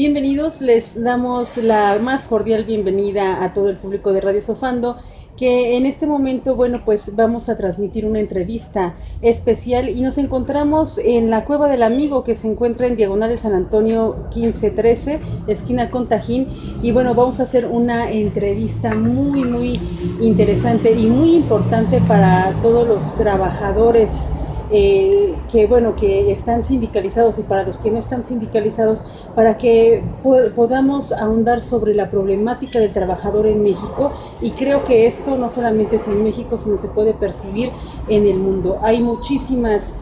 Bienvenidos, les damos la más cordial bienvenida a todo el público de Radio Sofando, que en este momento, bueno, pues vamos a transmitir una entrevista especial y nos encontramos en la Cueva del Amigo, que se encuentra en Diagonal de San Antonio 1513, esquina con Tajín, y bueno, vamos a hacer una entrevista muy interesante y muy importante para todos los trabajadores que están sindicalizados y para los que no están sindicalizados, para que podamos ahondar sobre la problemática del trabajador en México. Y creo que esto no solamente es en México, sino se puede percibir en el mundo. Hay muchísimas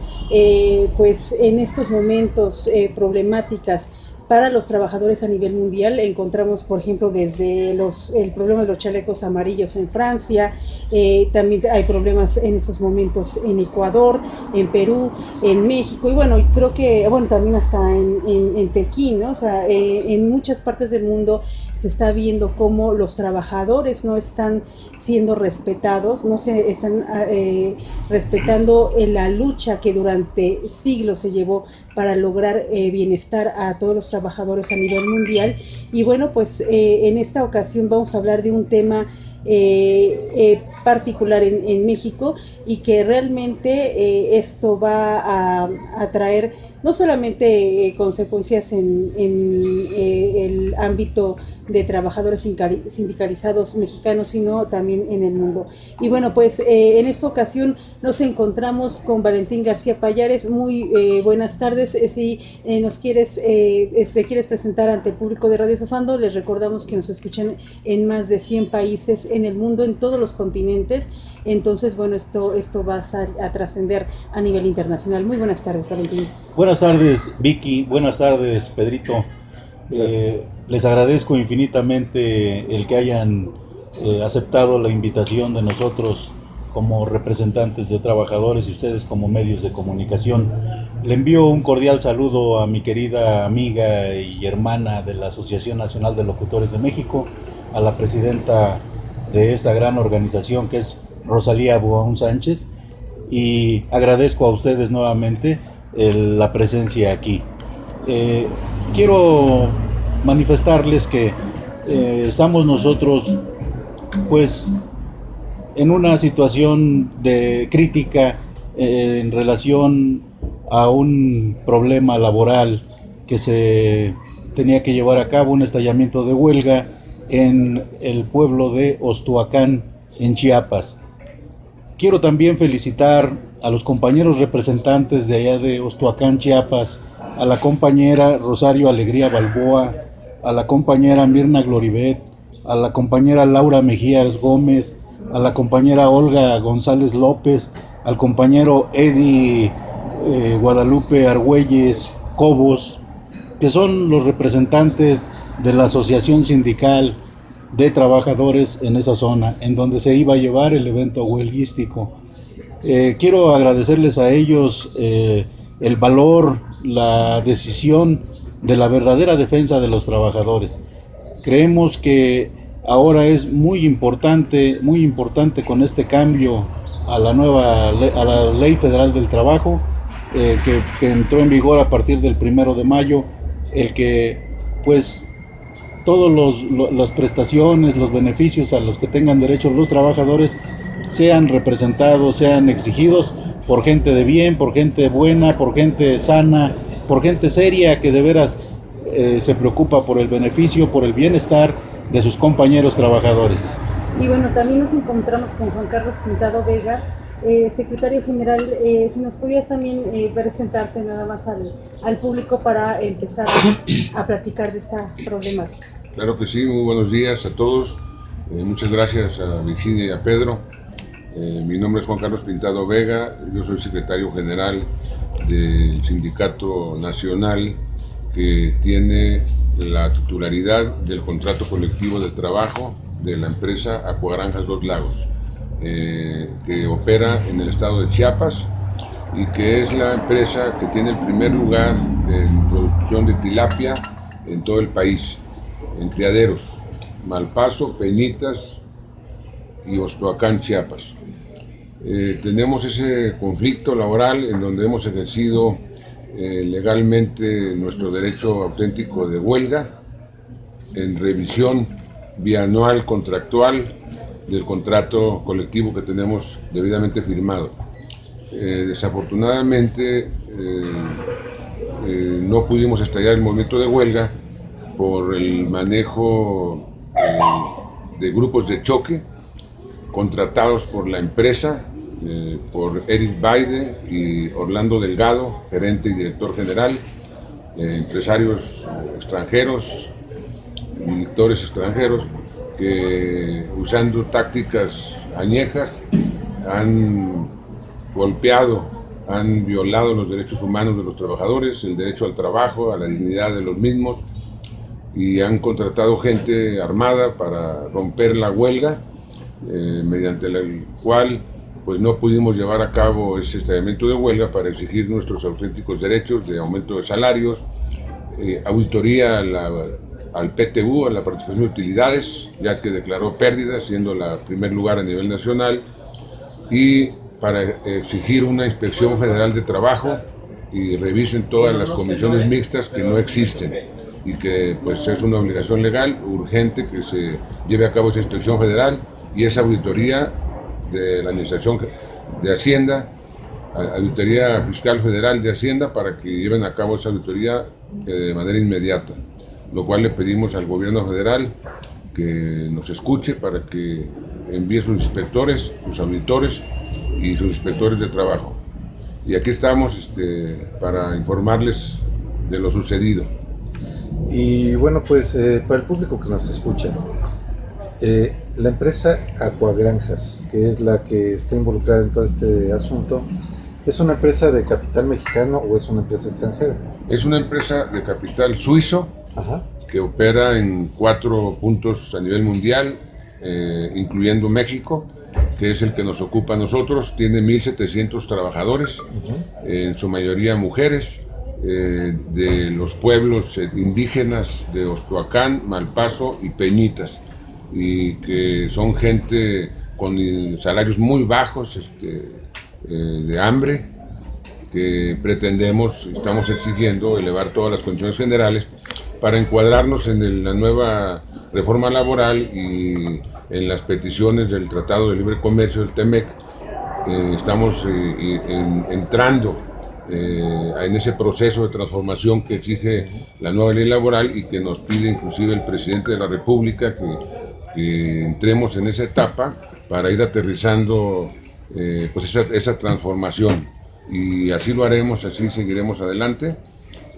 pues en estos momentos problemáticas para los trabajadores a nivel mundial. Encontramos, por ejemplo, desde el problema de los chalecos amarillos en Francia, también hay problemas en estos momentos en Ecuador, en Perú, en México, y bueno, creo que, bueno, también hasta en Pekín, ¿no? O sea, en muchas partes del mundo se está viendo cómo los trabajadores no están siendo respetados, no se están respetando en la lucha que durante siglos se llevó para lograr bienestar a todos los trabajadores a nivel mundial. Y bueno, pues en esta ocasión vamos a hablar de un tema particular en México, y que realmente esto va a traer no solamente consecuencias en el ámbito de trabajadores sindicalizados mexicanos, sino también en el mundo. Y bueno, pues en esta ocasión nos encontramos con Valentín García Pallares. Muy buenas tardes. Si nos quieres presentar ante el público de Radio Sofando, les recordamos que nos escuchan en más de 100 países en el mundo, en todos los continentes. Entonces, bueno, esto va a trascender a nivel internacional. Muy buenas tardes, Valentín. Buenas tardes, Vicky. Buenas tardes, Pedrito. Les agradezco infinitamente el que hayan aceptado la invitación de nosotros como representantes de trabajadores y ustedes como medios de comunicación. Le envío un cordial saludo a mi querida amiga y hermana de la Asociación Nacional de Locutores de México, a la presidenta de esta gran organización, que es Rosalía Buón Sánchez, y agradezco a ustedes nuevamente la presencia aquí. Quiero manifestarles que estamos nosotros pues en una situación de crítica en relación a un problema laboral que se tenía que llevar a cabo, un estallamiento de huelga en el pueblo de Ostoacán, en Chiapas. Quiero también felicitar a los compañeros representantes de allá de Ostoacán, Chiapas, a la compañera Rosario Alegría Balboa, a la compañera Mirna Gloribet, a la compañera Laura Mejías Gómez, a la compañera Olga González López, al compañero Eddie Guadalupe Argüelles Cobos, que son los representantes de la Asociación Sindical de Trabajadores en esa zona, en donde se iba a llevar el evento huelguístico. Quiero agradecerles a ellos el valor, la decisión de la verdadera defensa de los trabajadores. Creemos que ahora es muy importante con este cambio a la Ley Federal del Trabajo, que entró en vigor a partir del 1 de mayo, el que pues todas las prestaciones, los beneficios a los que tengan derecho los trabajadores sean representados, sean exigidos por gente de bien, por gente buena, por gente sana, por gente seria que de veras se preocupa por el beneficio, por el bienestar de sus compañeros trabajadores. Y bueno, también nos encontramos con Juan Carlos Pintado Vega, secretario general. Si nos podías también presentarte nada más al público para empezar a platicar de esta problemática. Claro que sí, muy buenos días a todos. Muchas gracias a Virginia y a Pedro. Mi nombre es Juan Carlos Pintado Vega, yo soy secretario general del Sindicato Nacional que tiene la titularidad del contrato colectivo de trabajo de la empresa Acuagranjas Dos Lagos, que opera en el estado de Chiapas y que es la empresa que tiene el primer lugar en producción de tilapia en todo el país, en criaderos, Malpaso, Peñitas y Ostoacán, Chiapas. Tenemos ese conflicto laboral en donde hemos ejercido legalmente nuestro derecho auténtico de huelga en revisión bianual contractual del contrato colectivo que tenemos debidamente firmado. Desafortunadamente no pudimos estallar el movimiento de huelga por el manejo de grupos de choque contratados por la empresa, por Eric Baide y Orlando Delgado, gerente y director general, empresarios extranjeros, directores extranjeros, que usando tácticas añejas han golpeado, han violado los derechos humanos de los trabajadores, el derecho al trabajo, a la dignidad de los mismos, y han contratado gente armada para romper la huelga, mediante la cual pues no pudimos llevar a cabo ese estallamiento de huelga para exigir nuestros auténticos derechos de aumento de salarios, auditoría al PTU, a la participación de utilidades, ya que declaró pérdidas, siendo la primer lugar a nivel nacional, y para exigir una inspección federal de trabajo y revisen todas las comisiones mixtas que no existen, y que pues es una obligación legal urgente que se lleve a cabo esa inspección federal y esa auditoría de la Administración de Hacienda, Auditoría Fiscal Federal de Hacienda, para que lleven a cabo esa auditoría de manera inmediata, lo cual le pedimos al gobierno federal que nos escuche para que envíe sus inspectores, sus auditores y sus inspectores de trabajo. Y aquí estamos para informarles de lo sucedido. Y bueno, pues para el público que nos escucha, la empresa Acuagranjas, que es la que está involucrada en todo este asunto, ¿es una empresa de capital mexicano o es una empresa extranjera? Es una empresa de capital suizo. Ajá. Que opera en 4 puntos a nivel mundial, incluyendo México, que es el que nos ocupa a nosotros. Tiene 1,700 trabajadores, en su mayoría mujeres, de los pueblos indígenas de Ostoacán, Malpaso y Peñitas, y que son gente con salarios muy bajos, de hambre, que estamos exigiendo elevar todas las condiciones generales para encuadrarnos en la nueva reforma laboral y en las peticiones del Tratado de Libre Comercio del TEMEC. Estamos entrando en ese proceso de transformación que exige la nueva ley laboral y que nos pide inclusive el presidente de la República que entremos en esa etapa para ir aterrizando pues esa transformación, y así lo haremos, así seguiremos adelante,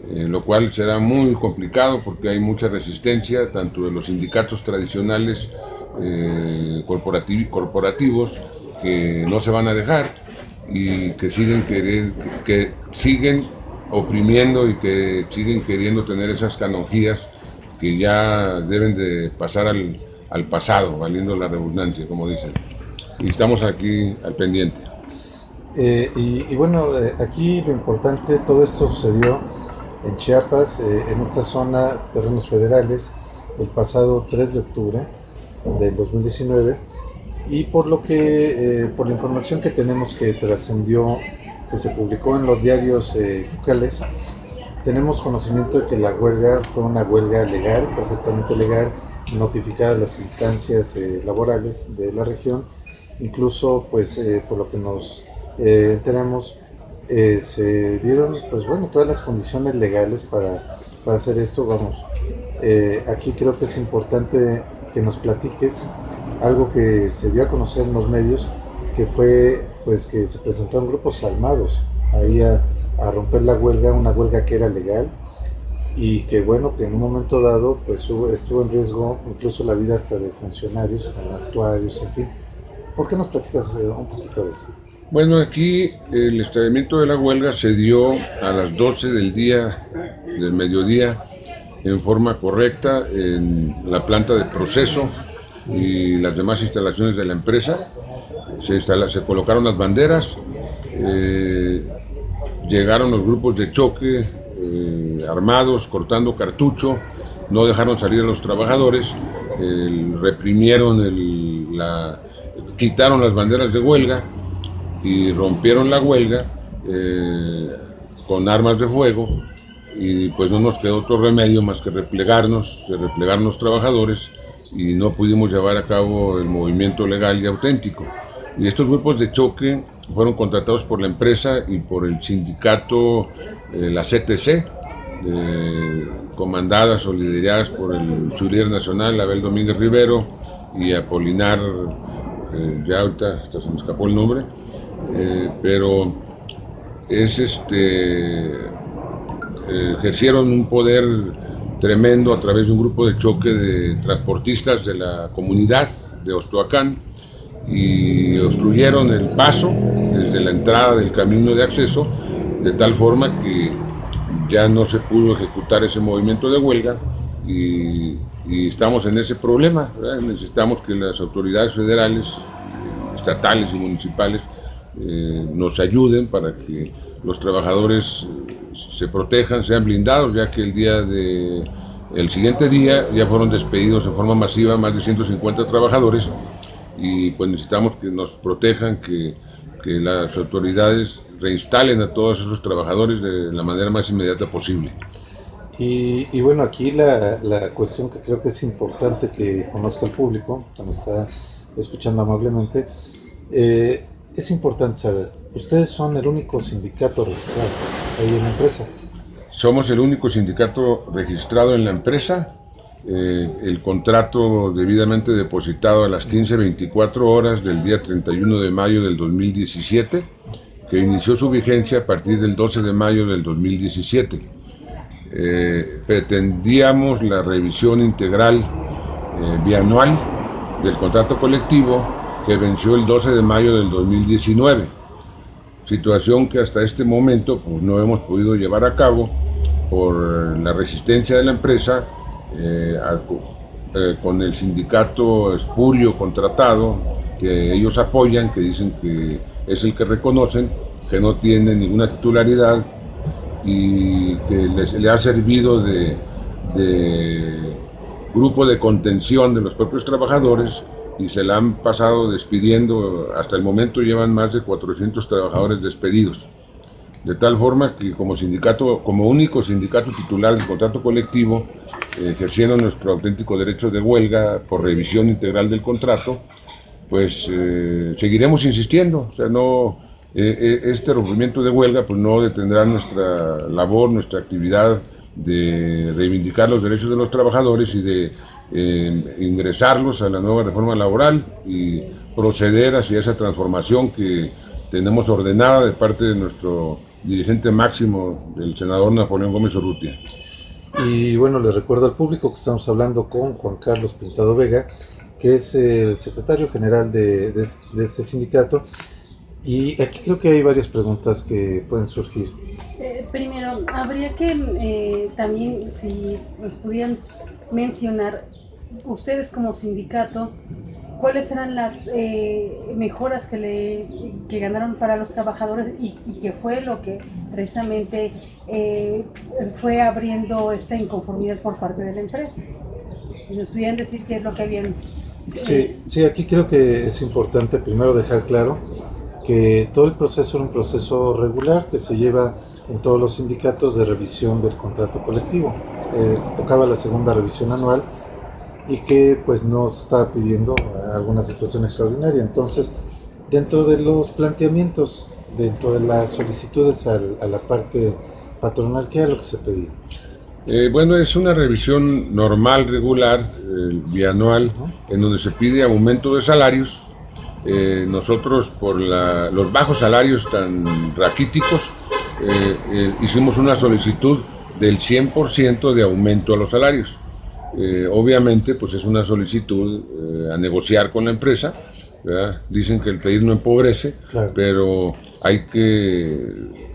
lo cual será muy complicado porque hay mucha resistencia tanto de los sindicatos tradicionales corporativos, que no se van a dejar y que siguen oprimiendo y que siguen queriendo tener esas canonjías que ya deben de pasar al pasado, valiendo la redundancia, como dicen. Y estamos aquí al pendiente. Y bueno, aquí lo importante, todo esto sucedió en Chiapas, en esta zona, terrenos federales, el pasado 3 de octubre del 2019, y por la información que tenemos que trascendió, que se publicó en los diarios locales, tenemos conocimiento de que la huelga fue una huelga legal, perfectamente legal, notificada a las instancias laborales de la región. Incluso, pues, por lo que nos enteramos, se dieron, pues bueno, todas las condiciones legales para hacer esto. Vamos, aquí creo que es importante que nos platiques algo que se dio a conocer en los medios, que fue, pues, que se presentaron grupos armados ahí a romper la huelga, una huelga que era legal, y que bueno, que en un momento dado pues estuvo en riesgo incluso la vida hasta de funcionarios, con actuarios, en fin. ¿Por qué nos platicas un poquito de eso? Bueno, aquí el estallamiento de la huelga se dio a las 12 del mediodía, en forma correcta, en la planta de proceso y las demás instalaciones de la empresa. Se colocaron las banderas, llegaron los grupos de choque armados, cortando cartucho, no dejaron salir a los trabajadores, reprimieron quitaron las banderas de huelga y rompieron la huelga, con armas de fuego, y pues no nos quedó otro remedio más que replegar los trabajadores, y no pudimos llevar a cabo el movimiento legal y auténtico. Y estos grupos de choque fueron contratados por la empresa y por el sindicato, la CTC, comandadas o lideradas por su líder nacional, Abel Domínguez Rivero, y Apolinar, ya ahorita hasta se me escapó el nombre, pero ejercieron un poder tremendo a través de un grupo de choque de transportistas de la comunidad de Ostoacán, y obstruyeron el paso desde la entrada del camino de acceso, de tal forma que ya no se pudo ejecutar ese movimiento de huelga, y estamos en ese problema, ¿verdad? Necesitamos que las autoridades federales, estatales y municipales nos ayuden para que los trabajadores se protejan, sean blindados, ya que el siguiente día ya fueron despedidos en forma masiva más de 150 trabajadores, y pues necesitamos que nos protejan, que las autoridades reinstalen a todos esos trabajadores de la manera más inmediata posible. Y bueno, aquí la cuestión que creo que es importante que conozca el público, que nos está escuchando amablemente, es importante saber, ustedes son el único sindicato registrado ahí en la empresa. Somos el único sindicato registrado en la empresa. El contrato debidamente depositado a las 15:24 horas del día 31 de mayo del 2017, que inició su vigencia a partir del 12 de mayo del 2017. Pretendíamos la revisión integral bianual del contrato colectivo, que venció el 12 de mayo del 2019, situación que hasta este momento pues, no hemos podido llevar a cabo por la resistencia de la empresa, con el sindicato espurio contratado que ellos apoyan, que dicen que es el que reconocen, que no tiene ninguna titularidad y que le ha servido de grupo de contención de los propios trabajadores, y se la han pasado despidiendo. Hasta el momento llevan más de 400 trabajadores despedidos, de tal forma que como único sindicato titular del contrato colectivo, ejerciendo nuestro auténtico derecho de huelga por revisión integral del contrato, pues seguiremos insistiendo. O sea, este rompimiento de huelga pues no detendrá nuestra labor, nuestra actividad de reivindicar los derechos de los trabajadores y de ingresarlos a la nueva reforma laboral y proceder hacia esa transformación que tenemos ordenada de parte de nuestro dirigente máximo, el senador Napoleón Gómez Urrutia. Y bueno, les recuerdo al público que estamos hablando con Juan Carlos Pintado Vega, que es el secretario general de este sindicato, y aquí creo que hay varias preguntas que pueden surgir. Primero, habría que también, si nos pudieran mencionar, ustedes como sindicato, ¿cuáles eran las mejoras que ganaron para los trabajadores y qué fue lo que precisamente fue abriendo esta inconformidad por parte de la empresa? Si nos pudieran decir qué es lo que habían... Sí, aquí creo que es importante primero dejar claro que todo el proceso era un proceso regular que se lleva en todos los sindicatos de revisión del contrato colectivo. Tocaba la segunda revisión anual y que pues nos estaba pidiendo alguna situación extraordinaria. Entonces, dentro de los planteamientos, dentro de las solicitudes a la parte patronal, ¿qué era lo que se pedía? Bueno, es una revisión normal, regular, bianual, en donde se pide aumento de salarios. Nosotros, por los bajos salarios tan raquíticos, hicimos una solicitud del 100% de aumento a los salarios. Obviamente, pues es una solicitud a negociar con la empresa, ¿verdad? Dicen que el pedir no empobrece, claro, pero hay que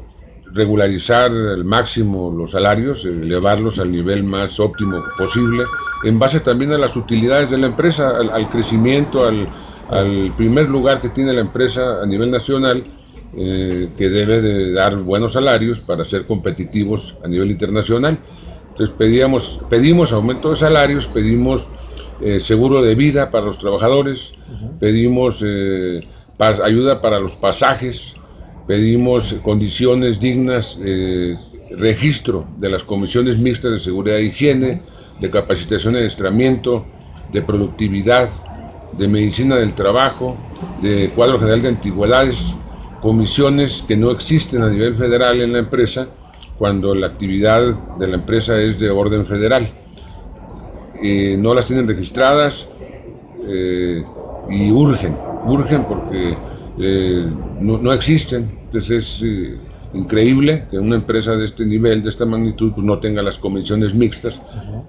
regularizar al máximo los salarios, elevarlos al nivel más óptimo posible, en base también a las utilidades de la empresa, al crecimiento, al primer lugar que tiene la empresa a nivel nacional, que debe de dar buenos salarios para ser competitivos a nivel internacional. Entonces pedimos aumento de salarios, pedimos seguro de vida para los trabajadores, pedimos ayuda para los pasajes, pedimos condiciones dignas, registro de las comisiones mixtas de seguridad e higiene, de capacitación y adiestramiento, de productividad, de medicina del trabajo, de cuadro general de antigüedades, comisiones que no existen a nivel federal en la empresa cuando la actividad de la empresa es de orden federal. No las tienen registradas y urgen porque no existen. Entonces es increíble que una empresa de este nivel, de esta magnitud, pues no tenga las comisiones mixtas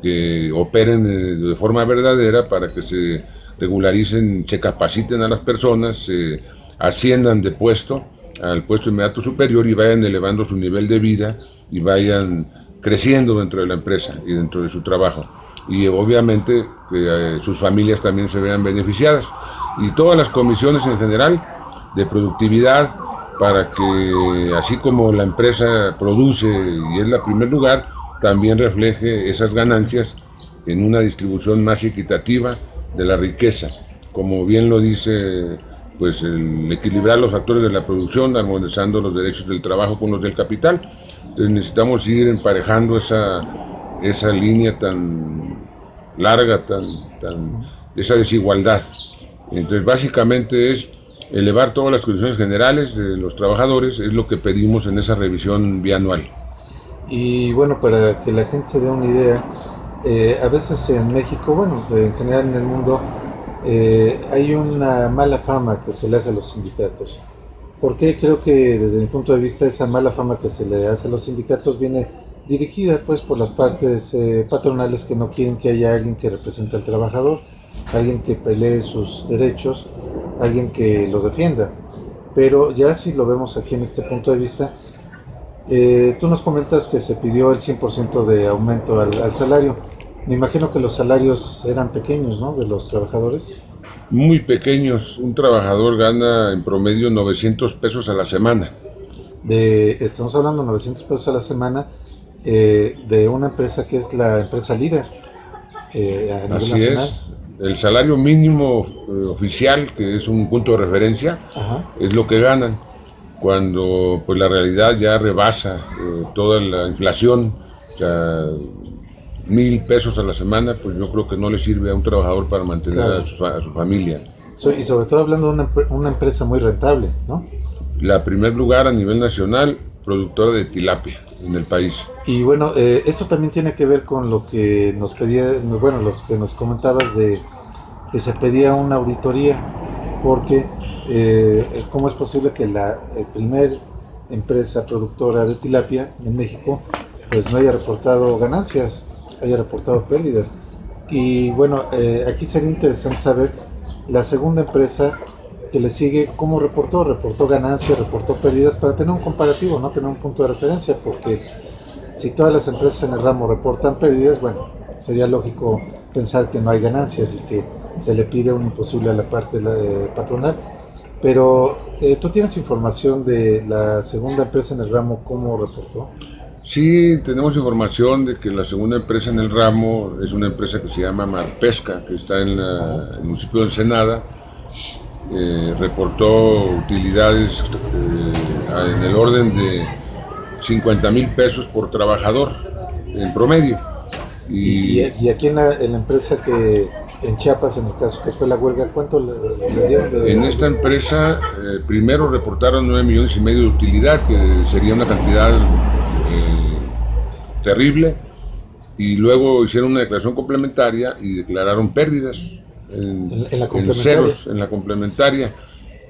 que operen de forma verdadera para que se regularicen, se capaciten a las personas, se asciendan de puesto al puesto inmediato superior y vayan elevando su nivel de vida y vayan creciendo dentro de la empresa y dentro de su trabajo. Y obviamente que sus familias también se vean beneficiadas. Y todas las comisiones en general de productividad, para que así como la empresa produce y es la primer lugar, también refleje esas ganancias en una distribución más equitativa de la riqueza. Como bien lo dice, pues el equilibrar los factores de la producción, armonizando los derechos del trabajo con los del capital. Entonces necesitamos ir emparejando esa línea tan larga, esa desigualdad. Entonces básicamente es elevar todas las condiciones generales de los trabajadores, es lo que pedimos en esa revisión bianual. Y bueno, para que la gente se dé una idea, a veces en México, bueno, en general en el mundo, hay una mala fama que se le hace a los sindicatos. Porque creo que desde mi punto de vista esa mala fama que se le hace a los sindicatos viene dirigida pues por las partes patronales que no quieren que haya alguien que represente al trabajador, alguien que pelee sus derechos, alguien que los defienda. Pero ya si lo vemos aquí en este punto de vista, tú nos comentas que se pidió el 100% de aumento al salario. Me imagino que los salarios eran pequeños, ¿no?, de los trabajadores. Muy pequeños. Un trabajador gana en promedio 900 pesos a la semana. Estamos hablando de 900 pesos a la semana de una empresa que es la empresa líder a nivel Así nacional. es. El salario mínimo oficial, que es un punto de referencia, es lo que ganan, cuando pues la realidad ya rebasa toda la inflación. O sea, 1,000 pesos a la semana, pues yo creo que no le sirve a un trabajador para mantener a su familia. Y sobre todo hablando de una empresa muy rentable, ¿no? La primer lugar a nivel nacional, productora de tilapia en el país. Y bueno, eso también tiene que ver con lo que nos pedía, bueno, los que nos comentabas de que se pedía una auditoría, porque ¿cómo es posible que la primer empresa productora de tilapia en México pues no haya reportado ganancias, haya reportado pérdidas? Y bueno, aquí sería interesante saber la segunda empresa que le sigue, ¿cómo reportó? ¿Reportó ganancias, reportó pérdidas? Para tener un comparativo, no tener un punto de referencia, porque si todas las empresas en el ramo reportan pérdidas, bueno, sería lógico pensar que no hay ganancias y que se le pide un imposible a la parte patronal. Pero, ¿tú tienes información de la segunda empresa en el ramo, cómo reportó? Sí, tenemos información de que la segunda empresa en el ramo es una empresa que se llama Marpesca, que está en el municipio de Ensenada. Reportó utilidades en el orden de 50,000 pesos por trabajador en promedio. Y aquí en la empresa que en Chiapas, en el caso que fue la huelga, ¿cuánto les dieron? En esta empresa primero reportaron 9,5 millones de utilidad, que sería una cantidad terrible, y luego hicieron una declaración complementaria y declararon pérdidas en ceros en la complementaria,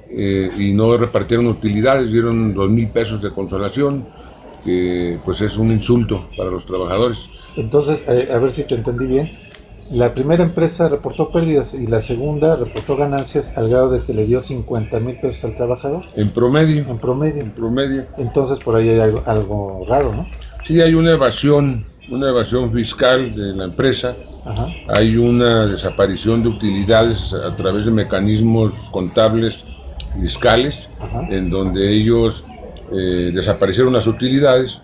y no repartieron utilidades, dieron 2,000 pesos de consolación, que pues es un insulto para los trabajadores. Entonces, a ver si te entendí bien, la primera empresa reportó pérdidas y la segunda reportó ganancias al grado de que le dio 50,000 pesos al trabajador. En promedio. En promedio. En promedio. Entonces por ahí hay algo raro, ¿no? Sí, hay una evasión fiscal de la empresa. Ajá. Hay una desaparición de utilidades a través de mecanismos contables fiscales, en donde ellos desaparecieron las utilidades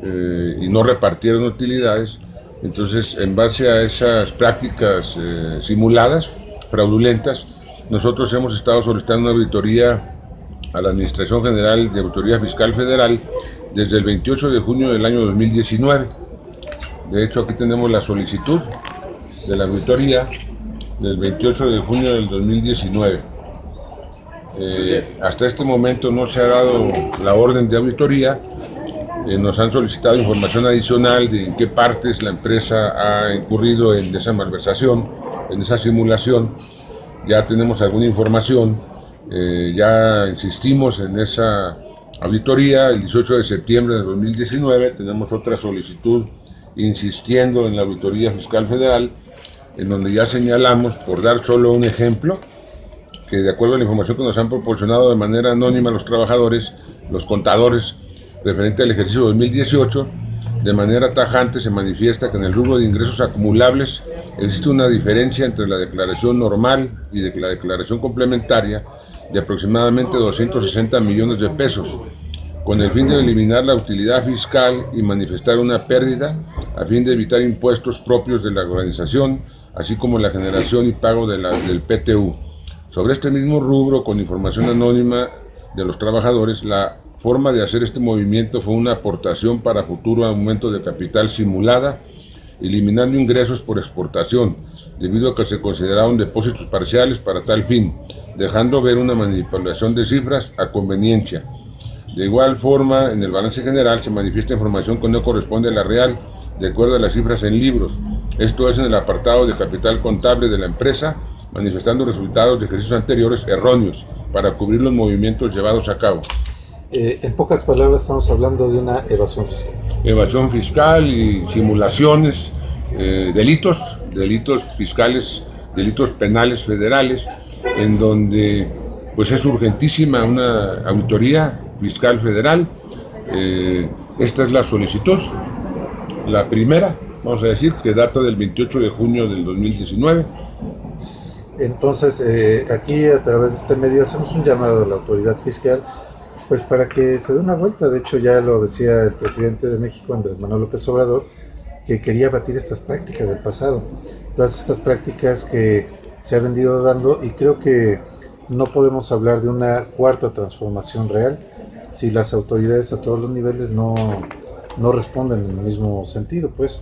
y no repartieron utilidades. Entonces, en base a esas prácticas simuladas, fraudulentas, nosotros hemos estado solicitando una auditoría a la Administración General de Auditoría Fiscal Federal desde el 28 de junio del año 2019. De hecho, aquí tenemos la solicitud de la auditoría del 28 de junio del 2019. Hasta este momento no se ha dado la orden de auditoría. Nos han solicitado información adicional de en qué partes la empresa ha incurrido en esa malversación, en esa simulación. Ya tenemos alguna información, ya insistimos en esa auditoría. El 18 de septiembre de 2019 tenemos otra solicitud insistiendo en la Auditoría Fiscal Federal, en donde ya señalamos, por dar solo un ejemplo, que de acuerdo a la información que nos han proporcionado de manera anónima los trabajadores, los contadores, referente al ejercicio 2018, de manera tajante se manifiesta que en el rubro de ingresos acumulables existe una diferencia entre la declaración normal y la declaración complementaria de aproximadamente 260 millones de pesos, con el fin de eliminar la utilidad fiscal y manifestar una pérdida a fin de evitar impuestos propios de la organización, así como la generación y pago del PTU. Sobre este mismo rubro, con información anónima de los trabajadores, la forma de hacer este movimiento fue una aportación para futuro aumento de capital simulada, eliminando ingresos por exportación, debido a que se consideraron depósitos parciales para tal fin, dejando ver una manipulación de cifras a conveniencia. De igual forma, en el balance general se manifiesta información que no corresponde a la real, de acuerdo a las cifras en libros. Esto es en el apartado de capital contable de la empresa, manifestando resultados de ejercicios anteriores erróneos para cubrir los movimientos llevados a cabo. En pocas palabras, estamos hablando de una evasión fiscal. Evasión fiscal y simulaciones, delitos fiscales, delitos penales federales, en donde pues es urgentísima una auditoría fiscal federal. Esta es la solicitud, la primera, vamos a decir, que data del 28 de junio del 2019. Entonces, aquí a través de este medio hacemos un llamado a la autoridad fiscal, pues para que se dé una vuelta. De hecho, ya lo decía el presidente de México, Andrés Manuel López Obrador, que quería abatir estas prácticas del pasado, todas estas prácticas que se han venido dando, y creo que no podemos hablar de una cuarta transformación real si las autoridades a todos los niveles no responden en el mismo sentido, pues.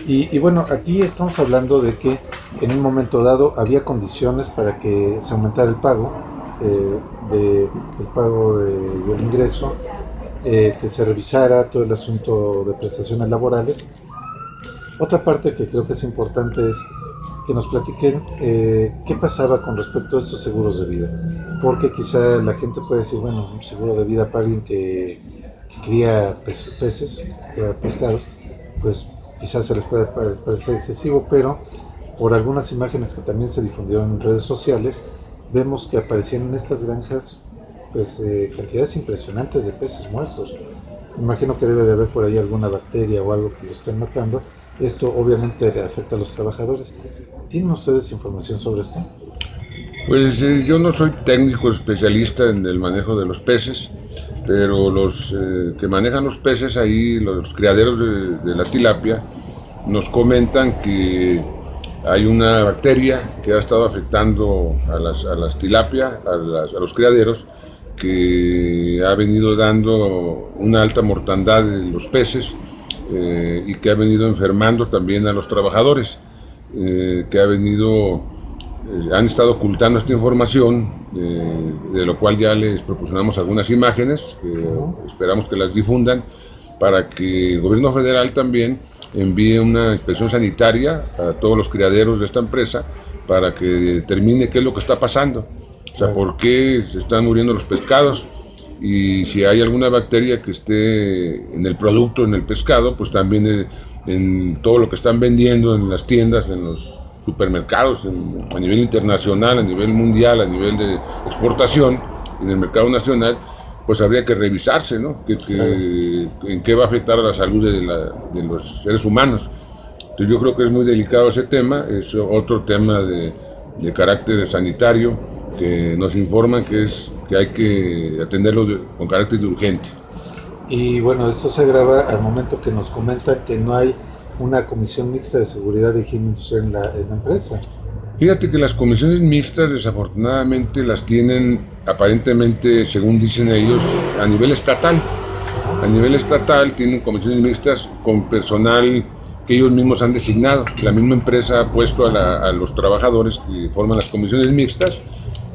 Y bueno, aquí estamos hablando de que en un momento dado había condiciones para que se aumentara el pago, del ingreso, que se revisara todo el asunto de prestaciones laborales. Otra parte que creo que es importante es que nos platiquen qué pasaba con respecto a estos seguros de vida, porque quizá la gente puede decir, bueno, un seguro de vida para alguien que cría peces, pescados, pues quizás se les puede parecer excesivo, pero por algunas imágenes que también se difundieron en redes sociales, vemos que aparecían en estas granjas pues cantidades impresionantes de peces muertos. Me imagino que debe de haber por ahí alguna bacteria o algo que los estén matando. Esto obviamente le afecta a los trabajadores. ¿Tienen ustedes información sobre esto? Pues yo no soy técnico especialista en el manejo de los peces, pero los que manejan los peces ahí, los criaderos de la tilapia, nos comentan que hay una bacteria que ha estado afectando a las tilapia, a los criaderos, que ha venido dando una alta mortandad de los peces y que ha venido enfermando también a los trabajadores, que han estado ocultando esta información, de lo cual ya les proporcionamos algunas imágenes, esperamos que las difundan, para que el gobierno federal también envíe una inspección sanitaria a todos los criaderos de esta empresa para que determine qué es lo que está pasando, o sea, por qué se están muriendo los pescados, y si hay alguna bacteria que esté en el producto, en el pescado, pues también en todo lo que están vendiendo en las tiendas, en los supermercados, a nivel internacional, a nivel mundial, a nivel de exportación, en el mercado nacional, pues habría que revisarse, ¿no? En qué va a afectar a la salud de los seres humanos. Entonces yo creo que es muy delicado ese tema, es otro tema de carácter sanitario, que nos informan que hay que atenderlo con carácter de urgente. Y bueno, esto se agrava al momento que nos comentan que no hay una comisión mixta de seguridad e higiene industrial en la empresa. Fíjate que las comisiones mixtas desafortunadamente las tienen aparentemente, según dicen ellos, a nivel estatal. A nivel estatal tienen comisiones mixtas con personal que ellos mismos han designado. La misma empresa ha puesto a los trabajadores que forman las comisiones mixtas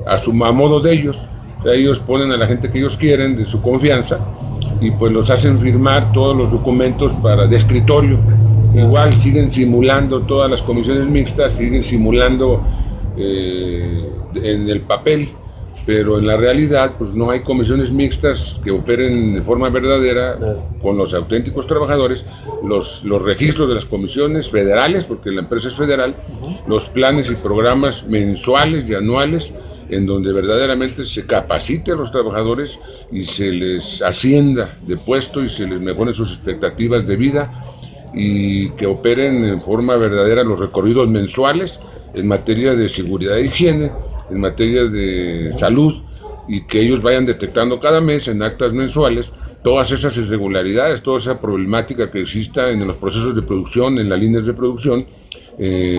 a modo de ellos. O sea, ellos ponen a la gente que ellos quieren, de su confianza, y pues los hacen firmar todos los documentos de escritorio. Igual siguen simulando todas las comisiones mixtas, siguen simulando en el papel, pero en la realidad pues no hay comisiones mixtas que operen de forma verdadera con los auténticos trabajadores, los registros de las comisiones federales, porque la empresa es federal, los planes y programas mensuales y anuales, en donde verdaderamente se capacite a los trabajadores y se les ascienda de puesto y se les mejoren sus expectativas de vida, y que operen en forma verdadera los recorridos mensuales en materia de seguridad e higiene, en materia de salud, y que ellos vayan detectando cada mes en actas mensuales todas esas irregularidades, toda esa problemática que exista en los procesos de producción, en las líneas de producción,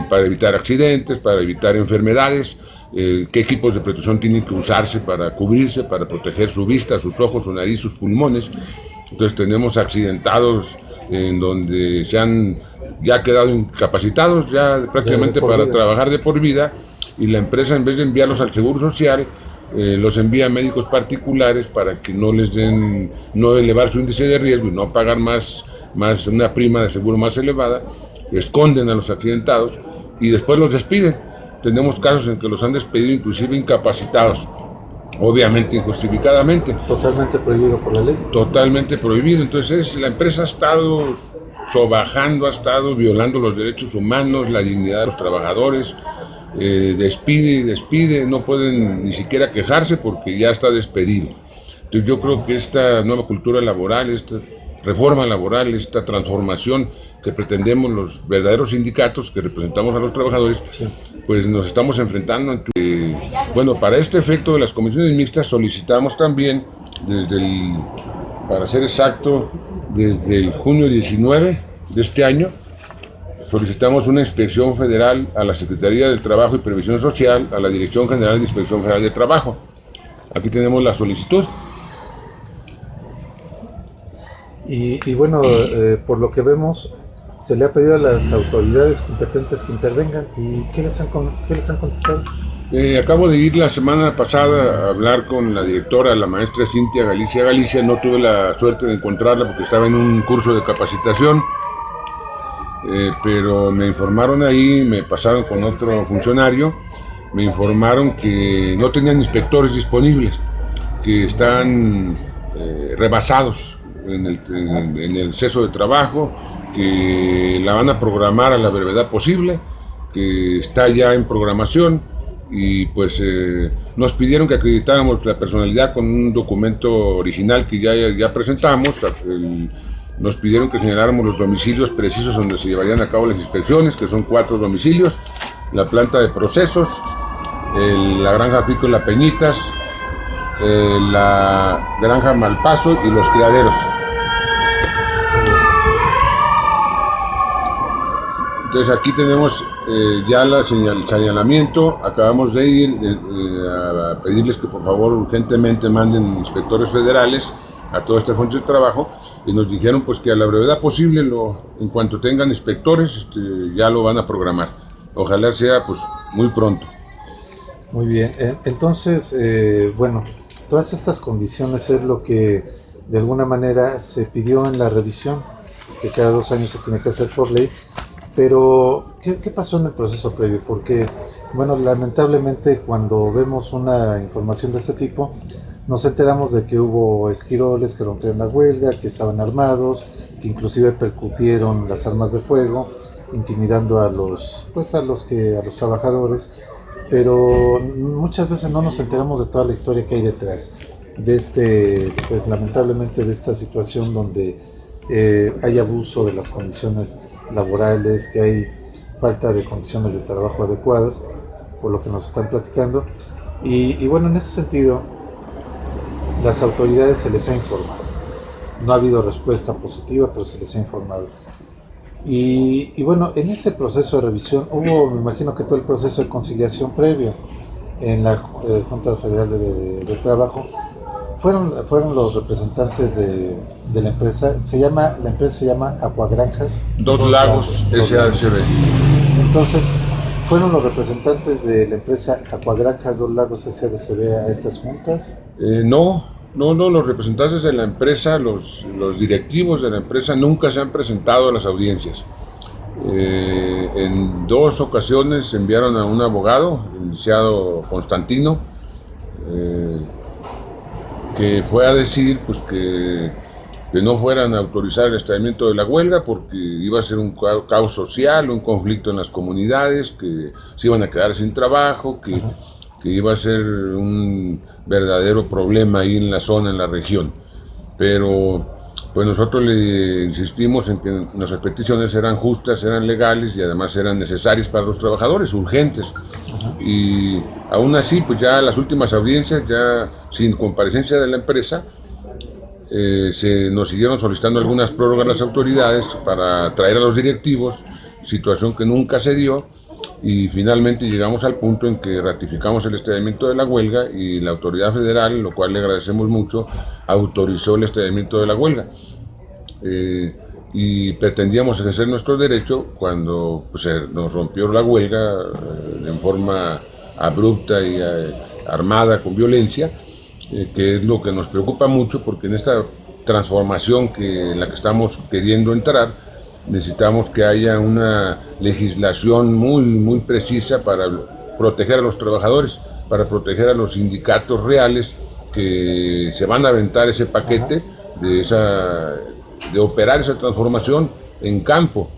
para evitar accidentes, para evitar enfermedades, qué equipos de protección tienen que usarse para cubrirse, para proteger su vista, sus ojos, su nariz, sus pulmones. Entonces tenemos accidentados en donde se han ya quedado incapacitados ya prácticamente para trabajar de por vida, y la empresa, en vez de enviarlos al Seguro Social, los envía a médicos particulares para que no elevar su índice de riesgo y no pagar más una prima de seguro más elevada. Esconden a los accidentados y después los despiden. Tenemos casos en que los han despedido inclusive incapacitados, obviamente injustificadamente. Totalmente prohibido por la ley. Totalmente prohibido. Entonces la empresa ha estado sobajando, ha estado violando los derechos humanos, la dignidad de los trabajadores, despide y despide, no pueden ni siquiera quejarse porque ya está despedido. Entonces yo creo que esta nueva cultura laboral, esta reforma laboral, esta transformación que pretendemos los verdaderos sindicatos que representamos a los trabajadores, pues nos estamos enfrentando. Bueno, para este efecto de las comisiones mixtas solicitamos también para ser exacto, desde el junio 19 de este año, solicitamos una inspección federal a la Secretaría del Trabajo y Previsión Social, a la Dirección General de Inspección Federal de Trabajo. Aquí tenemos la solicitud. Y bueno, por lo que vemos, se le ha pedido a las autoridades competentes que intervengan. ¿Y qué les han contestado? Acabo de ir la semana pasada a hablar con la directora, la maestra Cintia Galicia. No tuve la suerte de encontrarla porque estaba en un curso de capacitación, pero me informaron ahí, me pasaron con otro funcionario, me informaron que no tenían inspectores disponibles, que están rebasados en el exceso de trabajo, que la van a programar a la brevedad posible, que está ya en programación, y pues nos pidieron que acreditáramos la personalidad con un documento original que ya presentamos. Nos pidieron que señaláramos los domicilios precisos donde se llevarían a cabo las inspecciones, que son 4 domicilios: la planta de procesos, la granja Acuícola Peñitas, la granja Malpaso y los criaderos. Entonces aquí tenemos ya el señalamiento. Acabamos de ir a pedirles que por favor urgentemente manden inspectores federales a toda esta fuente de trabajo, y nos dijeron pues que a la brevedad posible, en cuanto tengan inspectores, ya lo van a programar. Ojalá sea pues muy pronto. Muy bien, entonces bueno, todas estas condiciones es lo que de alguna manera se pidió en la revisión, que cada 2 años se tiene que hacer por ley. Pero, ¿qué pasó en el proceso previo? Porque, bueno, lamentablemente cuando vemos una información de este tipo, nos enteramos de que hubo esquiroles que rompieron la huelga, que estaban armados, que inclusive percutieron las armas de fuego, intimidando a los trabajadores. Pero muchas veces no nos enteramos de toda la historia que hay detrás de pues lamentablemente de esta situación donde hay abuso de las condiciones laborales, que hay falta de condiciones de trabajo adecuadas, por lo que nos están platicando. Y bueno, en ese sentido, las autoridades se les ha informado. No ha habido respuesta positiva, pero se les ha informado. Y bueno, en ese proceso de revisión hubo, me imagino que todo el proceso de conciliación previo en la Junta Federal de Trabajo. Fueron los representantes de la empresa. La empresa se llama Acuagranjas Dos Lagos SACB. Entonces, ¿fueron los representantes de la empresa Acuagranjas Dos Lagos SADCB a estas juntas? No, los representantes de la empresa, los directivos de la empresa nunca se han presentado a las audiencias. En 2 ocasiones enviaron a un abogado, el licenciado Constantino, que fue a decir pues que no fueran a autorizar el establecimiento de la huelga porque iba a ser un caos social, un conflicto en las comunidades, que se iban a quedar sin trabajo, que iba a ser un verdadero problema ahí en la zona, en la región. Pero pues nosotros le insistimos en que nuestras peticiones eran justas, eran legales y además eran necesarias para los trabajadores, urgentes. Y aún así, pues ya las últimas audiencias, ya sin comparecencia de la empresa, nos siguieron solicitando algunas prórrogas a las autoridades para traer a los directivos, situación que nunca se dio, y finalmente llegamos al punto en que ratificamos el establecimiento de la huelga y la autoridad federal, lo cual le agradecemos mucho, autorizó el establecimiento de la huelga. Y pretendíamos ejercer nuestro derecho cuando pues, nos rompió la huelga en forma abrupta y armada con violencia, que es lo que nos preocupa mucho porque en esta transformación en la que estamos queriendo entrar necesitamos que haya una legislación muy precisa para proteger a los trabajadores, para proteger a los sindicatos reales que se van a aventar ese paquete de operar esa transformación en campo.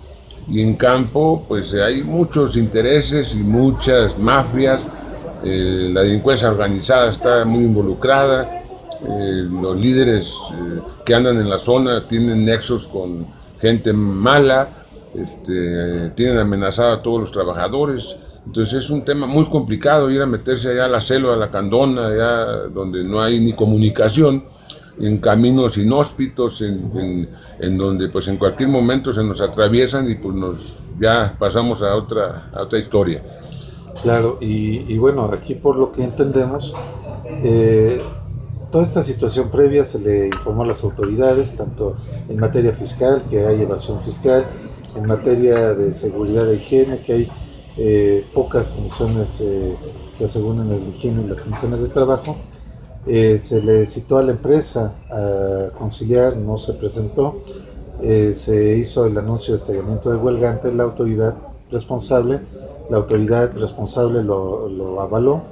Y en campo pues hay muchos intereses y muchas mafias, la delincuencia organizada está muy involucrada, los líderes que andan en la zona tienen nexos con gente mala, tienen amenazada a todos los trabajadores. Entonces es un tema muy complicado ir a meterse allá a la selva, a la Candona, allá donde no hay ni comunicación, en caminos inhóspitos, en donde pues en cualquier momento se nos atraviesan y pues ya pasamos a otra historia. Claro, y bueno, aquí por lo que entendemos, toda esta situación previa se le informó a las autoridades, tanto en materia fiscal, que hay evasión fiscal, en materia de seguridad e higiene, que hay pocas condiciones que aseguren la higiene y las condiciones de trabajo. Se le citó a la empresa a conciliar, no se presentó, se hizo el anuncio de estallamiento de huelga ante la autoridad responsable lo avaló,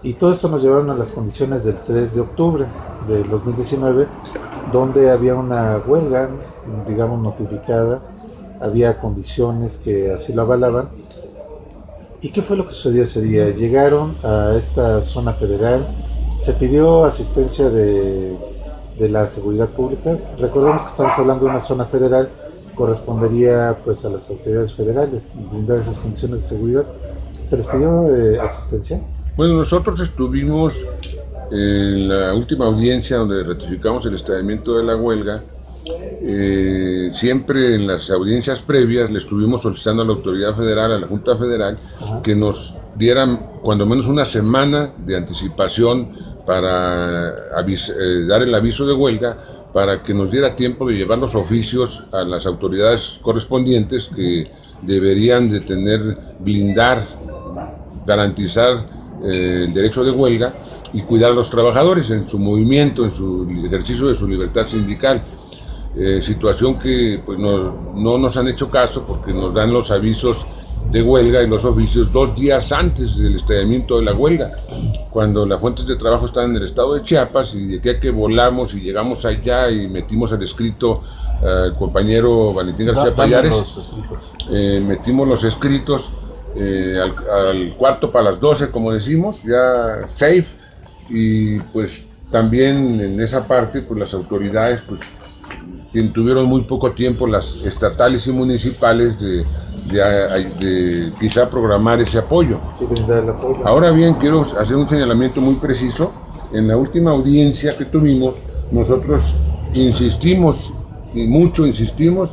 y todo esto nos llevaron a las condiciones del 3 de octubre del 2019, donde había una huelga, digamos, notificada, había condiciones que así lo avalaban. ¿Y qué fue lo que sucedió ese día? Llegaron a esta zona federal, se pidió asistencia de la seguridad pública. Recordemos que estamos hablando de una zona federal, correspondería pues a las autoridades federales brindar esas condiciones de seguridad. ¿Se les pidió asistencia? Bueno, nosotros estuvimos en la última audiencia donde ratificamos el establecimiento de la huelga. Siempre en las audiencias previas le estuvimos solicitando a la autoridad federal, a la Junta Federal, que nos dieran cuando menos una semana de anticipación para dar el aviso de huelga, para que nos diera tiempo de llevar los oficios a las autoridades correspondientes que deberían de blindar, garantizar el derecho de huelga y cuidar a los trabajadores en su movimiento, en su ejercicio de su libertad sindical. Situación que pues, no nos han hecho caso porque nos dan los avisos de huelga y los oficios 2 días antes del establecimiento de la huelga, cuando las fuentes de trabajo están en el estado de Chiapas, y de que volamos y llegamos allá y metimos al escrito al compañero Valentín García Payares, metimos los escritos al cuarto para las 12, como decimos, ya safe, y pues también en esa parte pues las autoridades pues tuvieron muy poco tiempo, las estatales y municipales, de quizá programar ese apoyo. Sí, brindar el apoyo. Ahora bien, quiero hacer un señalamiento muy preciso. En la última audiencia que tuvimos, nosotros insistimos, y mucho insistimos,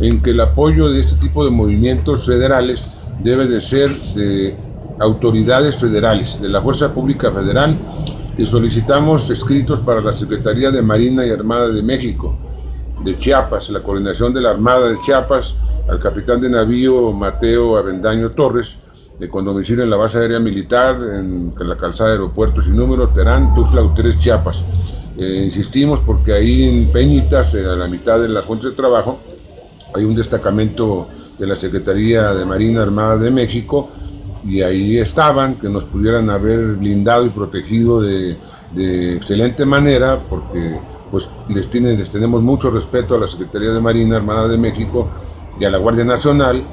en que el apoyo de este tipo de movimientos federales debe de ser de autoridades federales, de la Fuerza Pública Federal, y solicitamos escritos para la Secretaría de Marina y Armada de México, de Chiapas, la coordinación de la Armada de Chiapas, al capitán de navío Mateo Avendaño Torres, con domicilio en la base aérea militar, en la calzada de aeropuertos sin número, Terán, Tuxtla Gutiérrez, Chiapas. Insistimos porque ahí en Peñitas, a la mitad de la fuente de trabajo, hay un destacamento de la Secretaría de Marina Armada de México, y ahí estaban, que nos pudieran haber blindado y protegido de excelente manera, porque pues les tenemos mucho respeto a la Secretaría de Marina Armada de México y a la Guardia Nacional.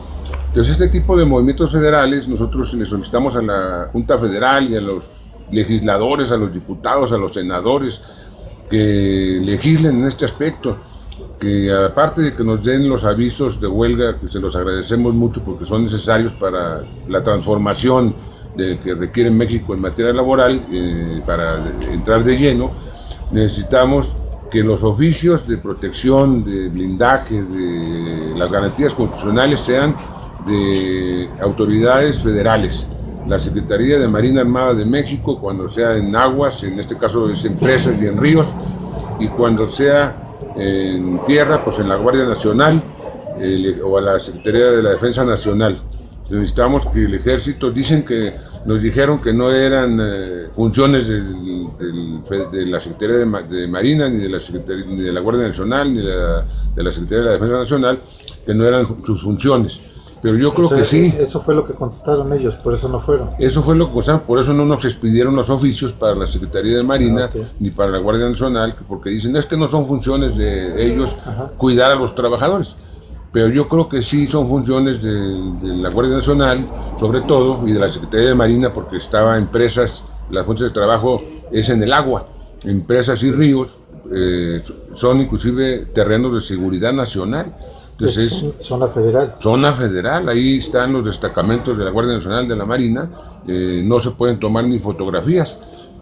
Entonces, este tipo de movimientos federales, nosotros le solicitamos a la Junta Federal y a los legisladores, a los diputados, a los senadores, que legislen en este aspecto, que aparte de que nos den los avisos de huelga, que se los agradecemos mucho porque son necesarios para la transformación que requiere México en materia laboral, para entrar de lleno, necesitamos que los oficios de protección, de blindaje, de las garantías constitucionales sean de autoridades federales. La Secretaría de Marina Armada de México, cuando sea en aguas, en este caso es en presas y en ríos, y cuando sea en tierra, pues en la Guardia Nacional o a la Secretaría de la Defensa Nacional. Necesitamos que el Ejército, nos dijeron que no eran funciones de la Secretaría de Marina, ni de la Guardia Nacional, ni de la Secretaría de la Defensa Nacional, que no eran sus funciones. Pero yo creo que sí. Eso fue lo que contestaron ellos, por eso no fueron. Eso fue lo que contestaron, por eso no nos expidieron los oficios para la Secretaría de Marina, ni para la Guardia Nacional, porque dicen, es que no son funciones de ellos cuidar a los trabajadores. Pero yo creo que sí son funciones de la Guardia Nacional, sobre todo, y de la Secretaría de Marina, porque estaba en presas, las fuentes de trabajo es en el agua, en presas y ríos, son inclusive terrenos de seguridad nacional. Entonces, es zona federal. Zona federal, ahí están los destacamentos de la Guardia Nacional, de la Marina, no se pueden tomar ni fotografías,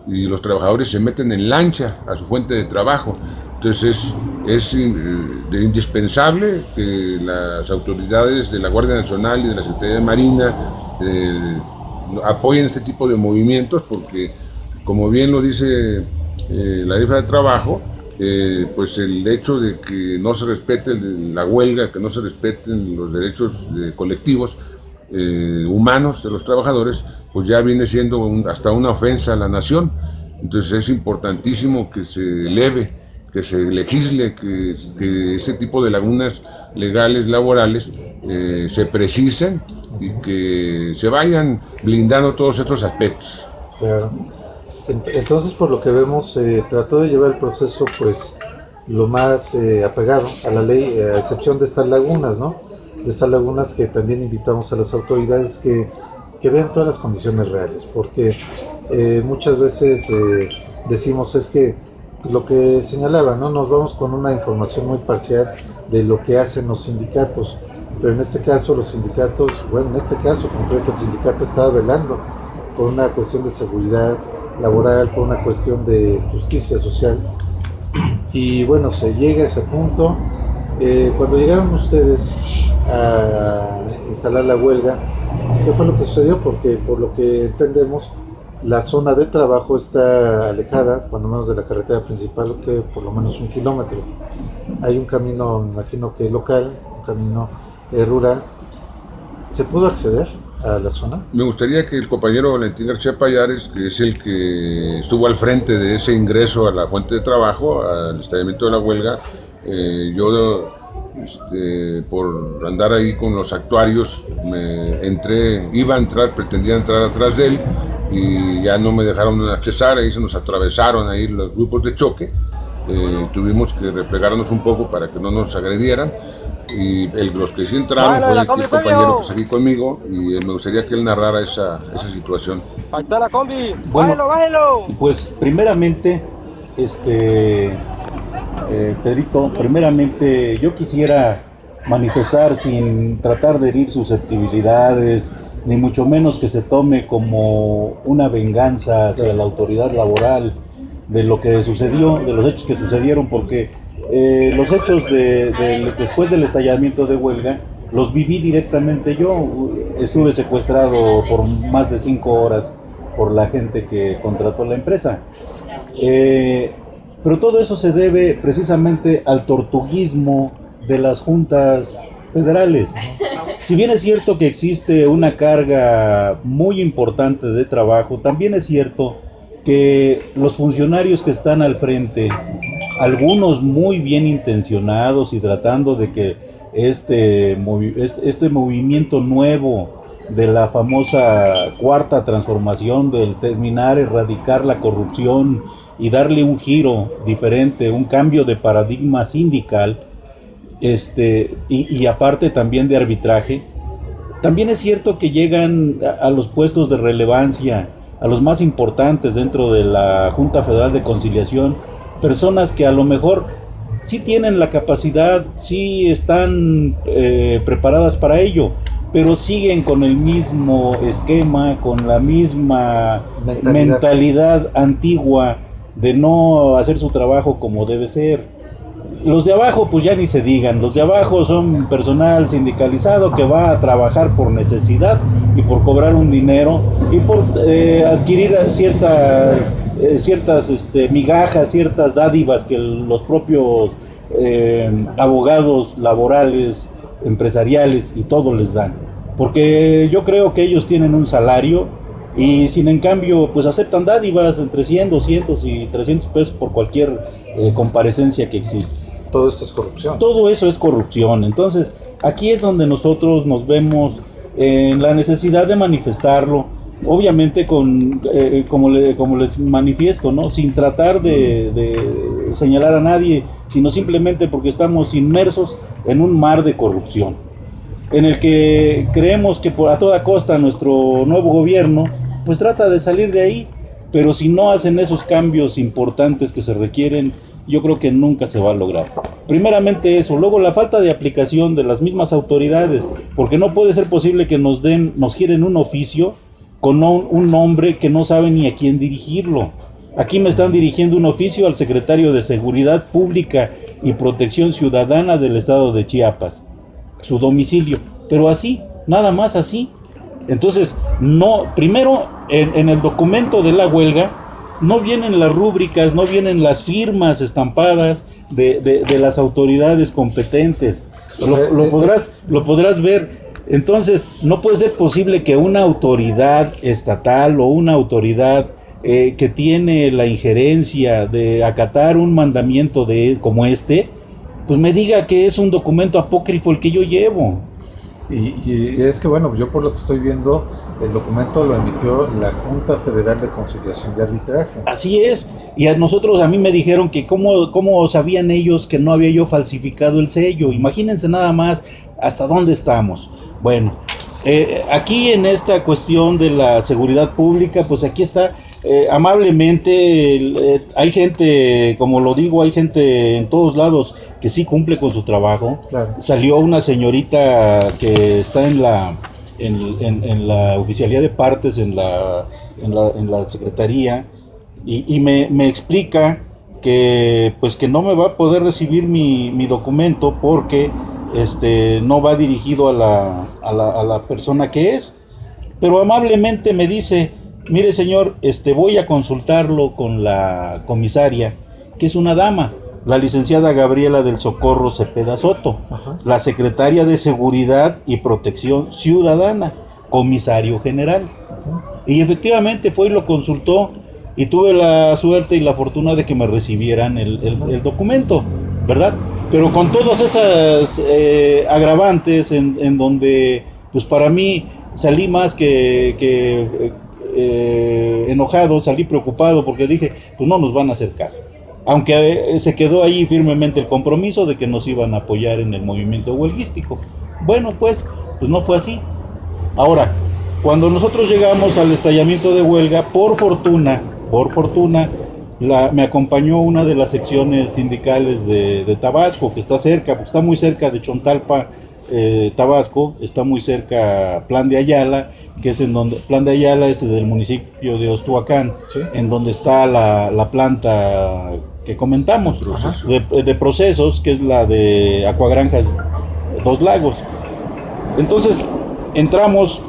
y los trabajadores se meten en lancha a su fuente de trabajo. Entonces es indispensable que las autoridades de la Guardia Nacional y de la Secretaría de Marina apoyen este tipo de movimientos, porque como bien lo dice la jefa de trabajo, pues el hecho de que no se respete la huelga, que no se respeten los derechos colectivos humanos de los trabajadores, pues ya viene siendo hasta una ofensa a la nación. Entonces es importantísimo que se eleve, que se legisle, que este tipo de lagunas legales, laborales, se precisen y que se vayan blindando todos estos aspectos. Claro. Entonces, por lo que vemos, trató de llevar el proceso pues lo más apegado a la ley, a excepción de estas lagunas, ¿no? De estas lagunas que también invitamos a las autoridades que vean todas las condiciones reales, porque muchas veces decimos es que lo que señalaba, ¿no? Nos vamos con una información muy parcial de lo que hacen los sindicatos, pero en este caso los sindicatos, bueno, en este caso concreto el sindicato estaba velando por una cuestión de seguridad laboral, por una cuestión de justicia social, y bueno, se llega a ese punto. Cuando llegaron ustedes a instalar la huelga, ¿qué fue lo que sucedió? Porque por lo que entendemos, la zona de trabajo está alejada, cuando menos de la carretera principal, que por lo menos 1 kilómetro. Hay un camino, me imagino que local, un camino rural. ¿Se pudo acceder a la zona? Me gustaría que el compañero Valentín García Payares, que es el que estuvo al frente de ese ingreso a la fuente de trabajo, al estallamiento de la huelga, yo por andar ahí con los actuarios, pretendía entrar atrás de él, y ya no me dejaron accesar, ahí se nos atravesaron ahí los grupos de choque, tuvimos que replegarnos un poco para que no nos agredieran, y los que sí entraron fue el compañero que está aquí conmigo, y me gustaría que él narrara esa situación. Ahí está la combi, Bueno, bájelo. Pues primeramente, Pedrito, primeramente yo quisiera manifestar, sin tratar de herir susceptibilidades, ni mucho menos que se tome como una venganza hacia la autoridad laboral de lo que sucedió, de los hechos que sucedieron, porque Los hechos después del estallamiento de huelga los viví directamente yo. Estuve secuestrado por más de 5 horas por la gente que contrató la empresa. Pero todo eso se debe precisamente al tortuguismo de las juntas federales. Si bien es cierto que existe una carga muy importante de trabajo, también es cierto que los funcionarios que están al frente, algunos muy bien intencionados y tratando de que este movimiento nuevo de la famosa cuarta transformación, del terminar, erradicar la corrupción y darle un giro diferente, un cambio de paradigma sindical, y aparte también de arbitraje, también es cierto que llegan a los puestos de relevancia, a los más importantes dentro de la Junta Federal de Conciliación, personas que a lo mejor sí tienen la capacidad, sí están preparadas para ello, pero siguen con el mismo esquema, con la misma mentalidad antigua de no hacer su trabajo como debe ser. Los de abajo pues ya ni se digan, los de abajo son personal sindicalizado que va a trabajar por necesidad y por cobrar un dinero y por adquirir ciertas migajas, ciertas dádivas que los propios abogados laborales, empresariales y todo les dan, porque yo creo que ellos tienen un salario y sin en cambio pues aceptan dádivas entre 100, 200 y 300 pesos por cualquier comparecencia que existe. Todo esto es corrupción. Todo eso es corrupción. Entonces aquí es donde nosotros nos vemos en la necesidad de manifestarlo, obviamente como les manifiesto, ¿no? Sin tratar de señalar a nadie, sino simplemente porque estamos inmersos en un mar de corrupción, en el que creemos que a toda costa nuestro nuevo gobierno pues trata de salir de ahí, pero si no hacen esos cambios importantes que se requieren, yo creo que nunca se va a lograr. Primeramente eso, luego la falta de aplicación de las mismas autoridades, porque no puede ser posible que nos giren un oficio con un nombre que no sabe ni a quién dirigirlo. Aquí me están dirigiendo un oficio al secretario de Seguridad Pública y Protección Ciudadana del estado de Chiapas, su domicilio, pero así, nada más así. Entonces, no, primero, en el documento de la huelga, no vienen las rúbricas, no vienen las firmas estampadas de las autoridades competentes. Lo podrás ver. Entonces, no puede ser posible que una autoridad estatal o una autoridad que tiene la injerencia de acatar un mandamiento como pues me diga que es un documento apócrifo el que yo llevo. Y es que bueno, yo por lo que estoy viendo, el documento lo emitió la Junta Federal de Conciliación y Arbitraje. Así es, y a mí me dijeron que cómo sabían ellos que no había yo falsificado el sello. Imagínense nada más hasta dónde estamos. Bueno, aquí en esta cuestión de la seguridad pública, pues aquí está, amablemente, hay gente, como lo digo, hay gente en todos lados que sí cumple con su trabajo. Claro. Salió una señorita que está en la oficialía de partes, en la secretaría, y me explica que pues que no me va a poder recibir mi documento porque no va dirigido a la persona que es, pero amablemente me dice: mire señor, voy a consultarlo con la comisaria, que es una dama, la licenciada Gabriela del Socorro Cepeda Soto. Ajá. La secretaria de Seguridad y Protección Ciudadana, comisario general. Ajá. Y efectivamente fue y lo consultó, y tuve la suerte y la fortuna de que me recibieran el documento, ¿verdad? Pero con todas esas agravantes en donde, pues para mí, salí más que enojado, salí preocupado porque dije, pues no nos van a hacer caso. Aunque se quedó ahí firmemente el compromiso de que nos iban a apoyar en el movimiento huelguístico. Bueno, pues no fue así. Ahora, cuando nosotros llegamos al estallamiento de huelga, por fortuna, me acompañó una de las secciones sindicales de Tabasco, que está cerca, está muy cerca de Chontalpa, Tabasco, está muy cerca Plan de Ayala, que es Plan de Ayala es del municipio de Ostuacán, ¿sí? En donde está la planta que comentamos, Proceso. de procesos, que es la de Acuagranjas Dos Lagos. Entonces entramos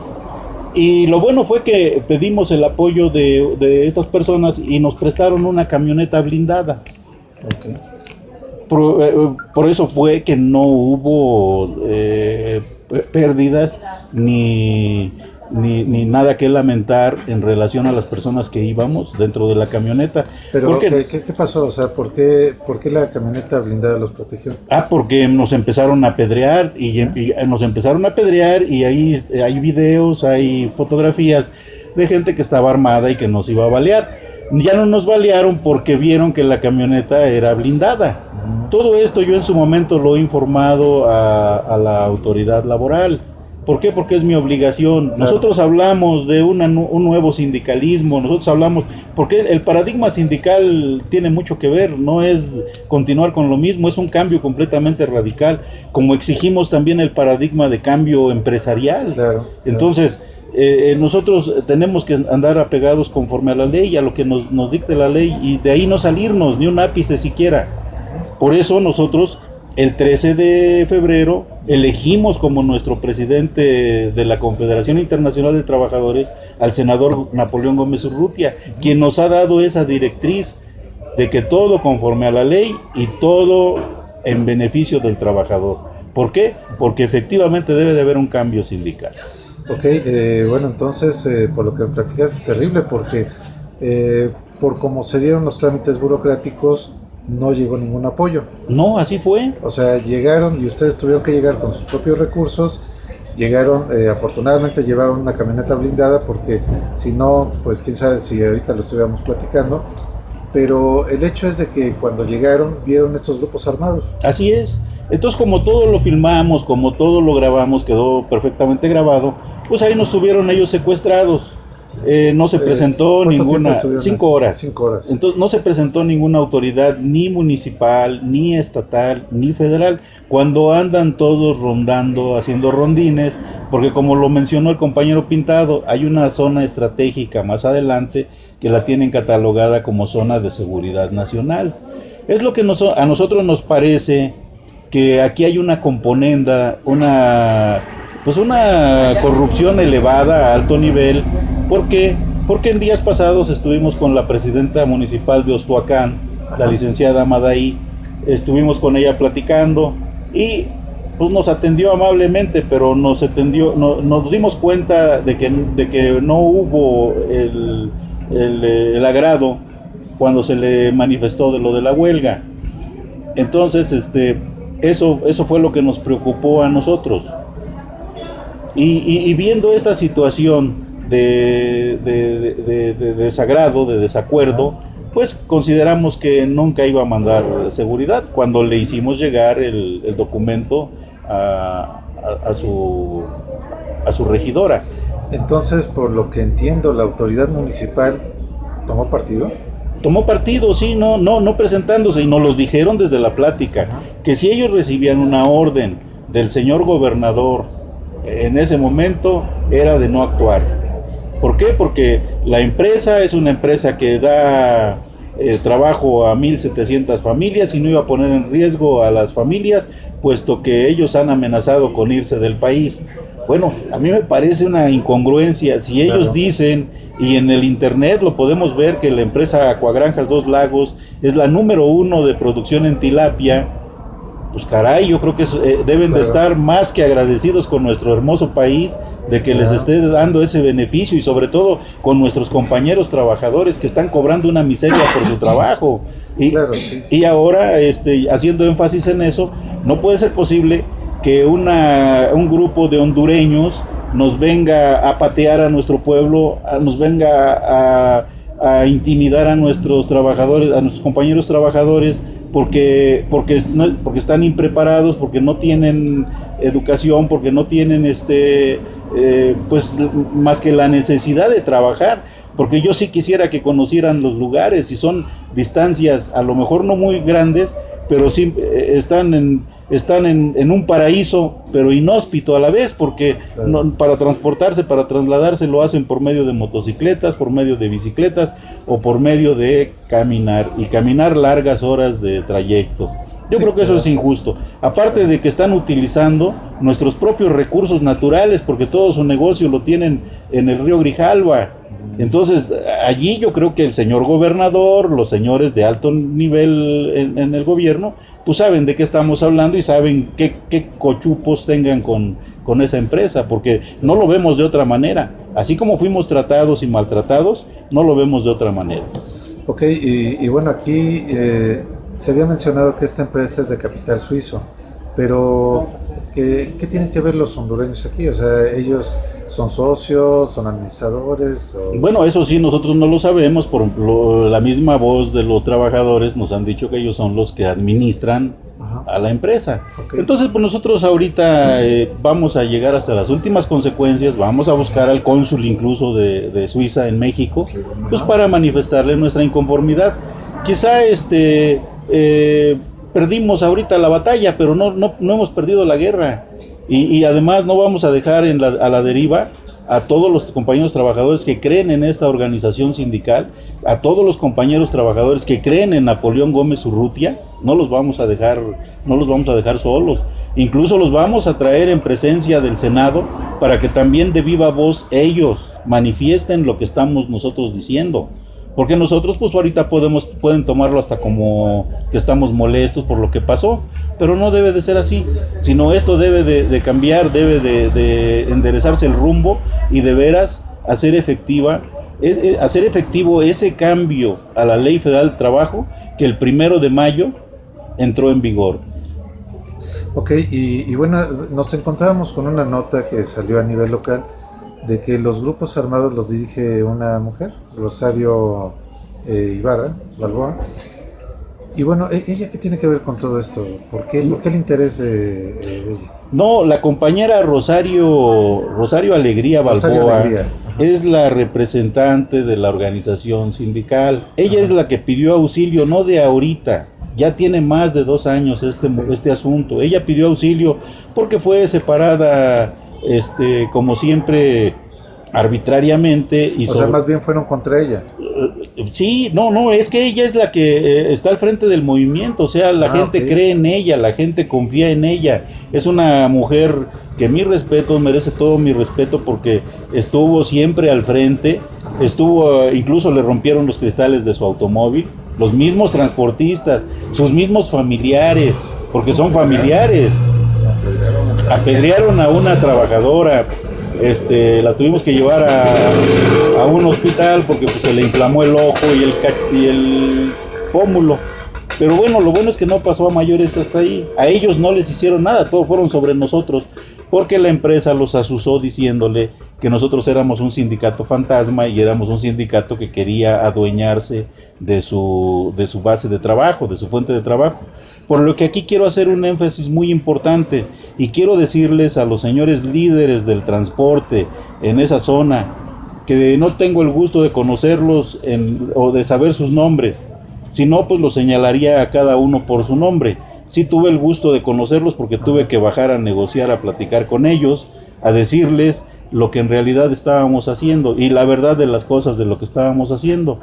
y lo bueno fue que pedimos el apoyo de estas personas y nos prestaron una camioneta blindada. Ok. Por eso fue que no hubo pérdidas ni nada que lamentar en relación a las personas que íbamos dentro de la camioneta. Pero, Porque, ¿qué pasó? O sea, ¿por qué la camioneta blindada los protegió? porque nos empezaron a apedrear y nos empezaron a apedrear y ahí hay videos, hay fotografías de gente que estaba armada y que nos iba a balear. Ya no nos balearon porque vieron que la camioneta era blindada. Todo esto yo en su momento lo he informado a la autoridad laboral. ¿Por qué? Porque es mi obligación. Claro. Nosotros hablamos de un nuevo sindicalismo, nosotros hablamos, porque el paradigma sindical tiene mucho que ver, no es continuar con lo mismo, es un cambio completamente radical, como exigimos también el paradigma de cambio empresarial. Claro. Entonces, nosotros tenemos que andar apegados conforme a la ley, a lo que nos dicte la ley, y de ahí no salirnos, ni un ápice siquiera. Por eso nosotros, el 13 de febrero, elegimos como nuestro presidente de la Confederación Internacional de Trabajadores al senador Napoleón Gómez Urrutia, quien nos ha dado esa directriz de que todo conforme a la ley y todo en beneficio del trabajador. ¿Por qué? Porque efectivamente debe de haber un cambio sindical. Ok, bueno, entonces, por lo que me platicas es terrible, porque por cómo se dieron los trámites burocráticos, no llegó ningún apoyo. No, así fue. O sea, llegaron y ustedes tuvieron que llegar con sus propios recursos. Llegaron, afortunadamente llevaban una camioneta blindada, porque si no, pues quién sabe si ahorita lo estuviéramos platicando. Pero el hecho es de que cuando llegaron, vieron estos grupos armados. Así es. Entonces, como todo lo filmamos, como todo lo grabamos, quedó perfectamente grabado, pues ahí nos tuvieron ellos secuestrados. No se presentó ¿cuánto ninguna... tiempo estuvieron 5 así? horas. 5 horas. Entonces, no se presentó ninguna autoridad, ni municipal, ni estatal, ni federal, cuando andan todos rondando, haciendo rondines, porque como lo mencionó el compañero Pintado, hay una zona estratégica más adelante que la tienen catalogada como zona de seguridad nacional. Es lo que a nosotros nos parece que aquí hay una componenda, una corrupción elevada a alto nivel. ¿Por qué? Porque en días pasados estuvimos con la presidenta municipal de Ostoacán, la licenciada Madaí, estuvimos con ella platicando y pues nos atendió amablemente, pero nos dimos cuenta de que no hubo el agrado cuando se le manifestó de lo de la huelga. Entonces, eso fue lo que nos preocupó a nosotros. Y viendo esta situación de desagrado, de desacuerdo, pues consideramos que nunca iba a mandar seguridad cuando le hicimos llegar el documento a su regidora. Entonces, por lo que entiendo, la autoridad municipal tomó partido. Tomó partido, sí, no presentándose, y nos los dijeron desde la plática, que si ellos recibían una orden del señor gobernador en ese momento, era de no actuar. ¿Por qué? Porque la empresa es una empresa que da trabajo a 1,700 familias y no iba a poner en riesgo a las familias, puesto que ellos han amenazado con irse del país. Bueno, a mí me parece una incongruencia. Si ellos Claro. dicen, y en el internet lo podemos ver, que la empresa Acuagranjas Dos Lagos es la número 1 de producción en tilapia, pues caray, yo creo que deben de Claro. estar más que agradecidos con nuestro hermoso país de que les esté dando ese beneficio, y sobre todo con nuestros compañeros trabajadores que están cobrando una miseria por su trabajo. Y, Claro, sí. y ahora, haciendo énfasis en eso, no puede ser posible que un grupo de hondureños nos venga a patear a nuestro pueblo, nos venga a intimidar a nuestros trabajadores, a nuestros compañeros trabajadores, porque están impreparados, porque no tienen educación, porque no tienen pues más que la necesidad de trabajar. Porque yo sí quisiera que conocieran los lugares, y son distancias a lo mejor no muy grandes, pero sí están en un paraíso, pero inhóspito a la vez, porque para transportarse, para trasladarse, lo hacen por medio de motocicletas, por medio de bicicletas o por medio de caminar, y caminar largas horas de trayecto. Yo creo que eso es injusto. Aparte de que están utilizando nuestros propios recursos naturales, porque todo su negocio lo tienen en el río Grijalva. Entonces, allí yo creo que el señor gobernador, los señores de alto nivel en el gobierno, pues saben de qué estamos hablando y saben qué cochupos tengan con esa empresa, porque no lo vemos de otra manera. Así como fuimos tratados y maltratados, no lo vemos de otra manera. Ok, y bueno, aquí se había mencionado que esta empresa es de capital suizo, pero ¿qué tienen que ver los hondureños aquí? O sea, ellos son socios, son administradores. Bueno, eso sí, nosotros no lo sabemos, la misma voz de los trabajadores nos han dicho que ellos son los que administran a la empresa. Okay. Entonces, pues nosotros ahorita vamos a llegar hasta las últimas consecuencias, vamos a buscar al cónsul incluso de Suiza en México, pues para manifestarle nuestra inconformidad. Quizá perdimos ahorita la batalla, pero no hemos perdido la guerra, y además no vamos a dejar a la deriva a todos los compañeros trabajadores que creen en esta organización sindical, a todos los compañeros trabajadores que creen en Napoleón Gómez Urrutia. No los vamos a dejar solos, incluso los vamos a traer en presencia del Senado para que también de viva voz ellos manifiesten lo que estamos nosotros diciendo. Porque nosotros pues ahorita pueden tomarlo hasta como que estamos molestos por lo que pasó, pero no debe de ser así, sino esto debe de cambiar, debe de enderezarse el rumbo y de veras hacer efectivo ese cambio a la Ley Federal del Trabajo que el 1 de mayo entró en vigor. Ok, y bueno, nos encontrábamos con una nota que salió a nivel local de que los grupos armados los dirige una mujer, Rosario Ibarra, Balboa. Y bueno, ¿ella qué tiene que ver con todo esto? ¿Por qué el interés de ella? No, la compañera Rosario Alegría Balboa es la representante de la organización sindical. Ella es la que pidió auxilio, no de ahorita. Ya tiene más de 2 años este asunto. Ella pidió auxilio porque fue separada, como siempre, arbitrariamente. O sea, más bien fueron contra ella. Sí, no, es que ella es la que está al frente del movimiento. O sea, la gente cree en ella, la gente confía en ella. Es una mujer que merece todo mi respeto, porque estuvo siempre al frente. Incluso le rompieron los cristales de su automóvil, los mismos transportistas, sus mismos familiares, porque son familiares. Apedrearon a una trabajadora, la tuvimos que llevar a un hospital porque pues, se le inflamó el ojo y el pómulo. Pero bueno, lo bueno es que no pasó a mayores hasta ahí. A ellos no les hicieron nada, todo fueron sobre nosotros, porque la empresa los asusó diciéndole que nosotros éramos un sindicato fantasma y éramos un sindicato que quería adueñarse de su base de trabajo, de su fuente de trabajo. Por lo que aquí quiero hacer un énfasis muy importante y quiero decirles a los señores líderes del transporte en esa zona, que no tengo el gusto de conocerlos o de saber sus nombres, si no pues los señalaría a cada uno por su nombre. Sí tuve el gusto de conocerlos porque tuve que bajar a negociar, a platicar con ellos, a decirles lo que en realidad estábamos haciendo y la verdad de las cosas de lo que estábamos haciendo.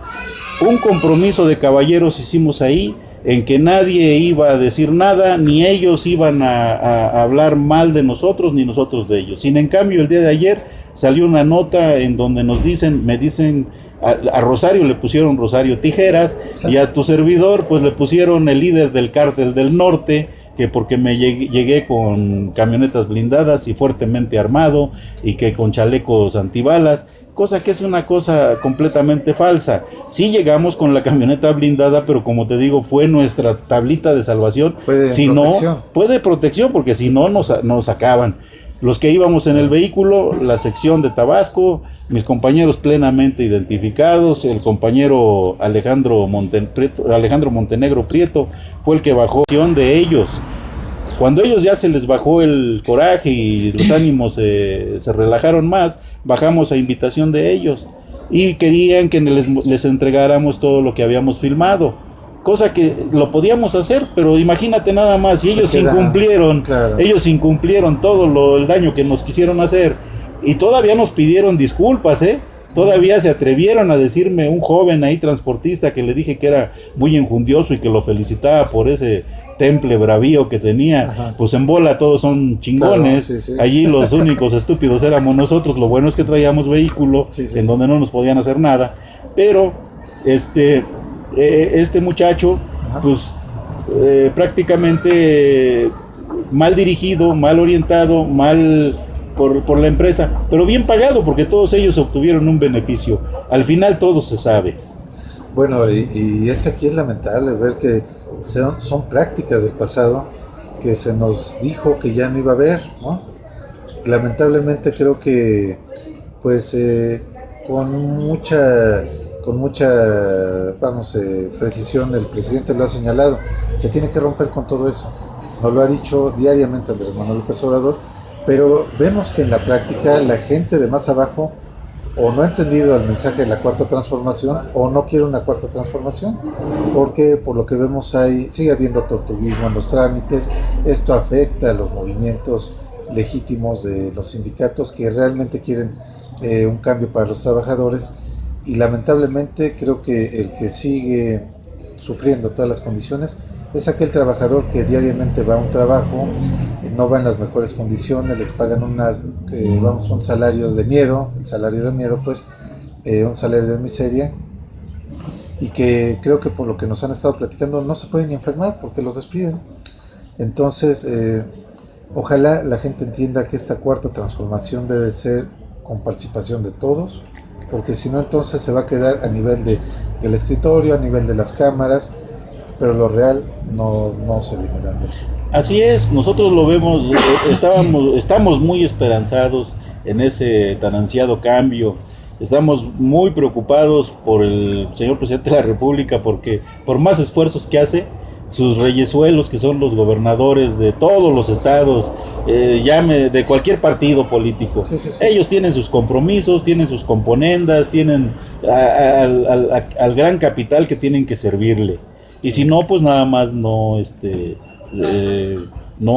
Un compromiso de caballeros hicimos ahí, en que nadie iba a decir nada, ni ellos iban a hablar mal de nosotros, ni nosotros de ellos. Sin en cambio, el día de ayer salió una nota en donde me dicen, a Rosario le pusieron Rosario Tijeras, y a tu servidor pues le pusieron el líder del cártel del norte, que porque me llegué con camionetas blindadas y fuertemente armado, y que con chalecos antibalas, cosa que es una cosa completamente falsa. Sí llegamos con la camioneta blindada, pero como te digo, fue nuestra tablita de salvación. Fue de protección, porque si no nos acaban. Los que íbamos en el vehículo, la sección de Tabasco, mis compañeros plenamente identificados, el compañero Alejandro Montenegro Prieto fue el que bajó de ellos. Cuando ellos ya se les bajó el coraje y los ánimos se relajaron más, bajamos a invitación de ellos y querían que les entregáramos todo lo que habíamos filmado. cosa que lo podíamos hacer, pero imagínate nada más, si ellos incumplieron, claro. Ellos incumplieron todo el daño que nos quisieron hacer, y todavía nos pidieron disculpas, todavía se atrevieron a decirme, un joven ahí transportista, que le dije que era muy enjundioso y que lo felicitaba por ese temple bravío que tenía. Ajá. Pues en bola todos son chingones, claro, sí. Allí los únicos estúpidos éramos nosotros. Lo bueno es que traíamos vehículo, donde no nos podían hacer nada, pero este muchacho, ajá, pues prácticamente mal dirigido, mal orientado, mal por la empresa, pero bien pagado, porque todos ellos obtuvieron un beneficio. Al final todo se sabe. Bueno, y es que aquí es lamentable ver que son prácticas del pasado que se nos dijo que ya no iba a haber, ¿no? Lamentablemente creo que pues con mucha precisión el presidente lo ha señalado, se tiene que romper con todo eso. Nos lo ha dicho diariamente Andrés Manuel López Obrador, pero vemos que en la práctica la gente de más abajo o no ha entendido el mensaje de la cuarta transformación o no quiere una cuarta transformación, porque por lo que vemos sigue habiendo tortuguismo en los trámites. Esto afecta a los movimientos legítimos de los sindicatos que realmente quieren un cambio para los trabajadores, y lamentablemente creo que el que sigue sufriendo todas las condiciones es aquel trabajador que diariamente va a un trabajo, no va en las mejores condiciones, les pagan un salario de miedo, un salario de miseria, y que creo que por lo que nos han estado platicando no se pueden ni enfermar porque los despiden. Entonces, ojalá la gente entienda que esta cuarta transformación debe ser con participación de todos, porque si no entonces se va a quedar a nivel del escritorio, a nivel de las cámaras, pero lo real no se viene dando. Así es, nosotros lo vemos, estamos muy esperanzados en ese tan ansiado cambio. Estamos muy preocupados por el señor presidente de la República, porque por más esfuerzos que hace, sus reyesuelos, que son los gobernadores de todos los estados, de cualquier partido político, ellos tienen sus compromisos, tienen sus componendas, tienen al gran capital que tienen que servirle. Y si no, pues nada más no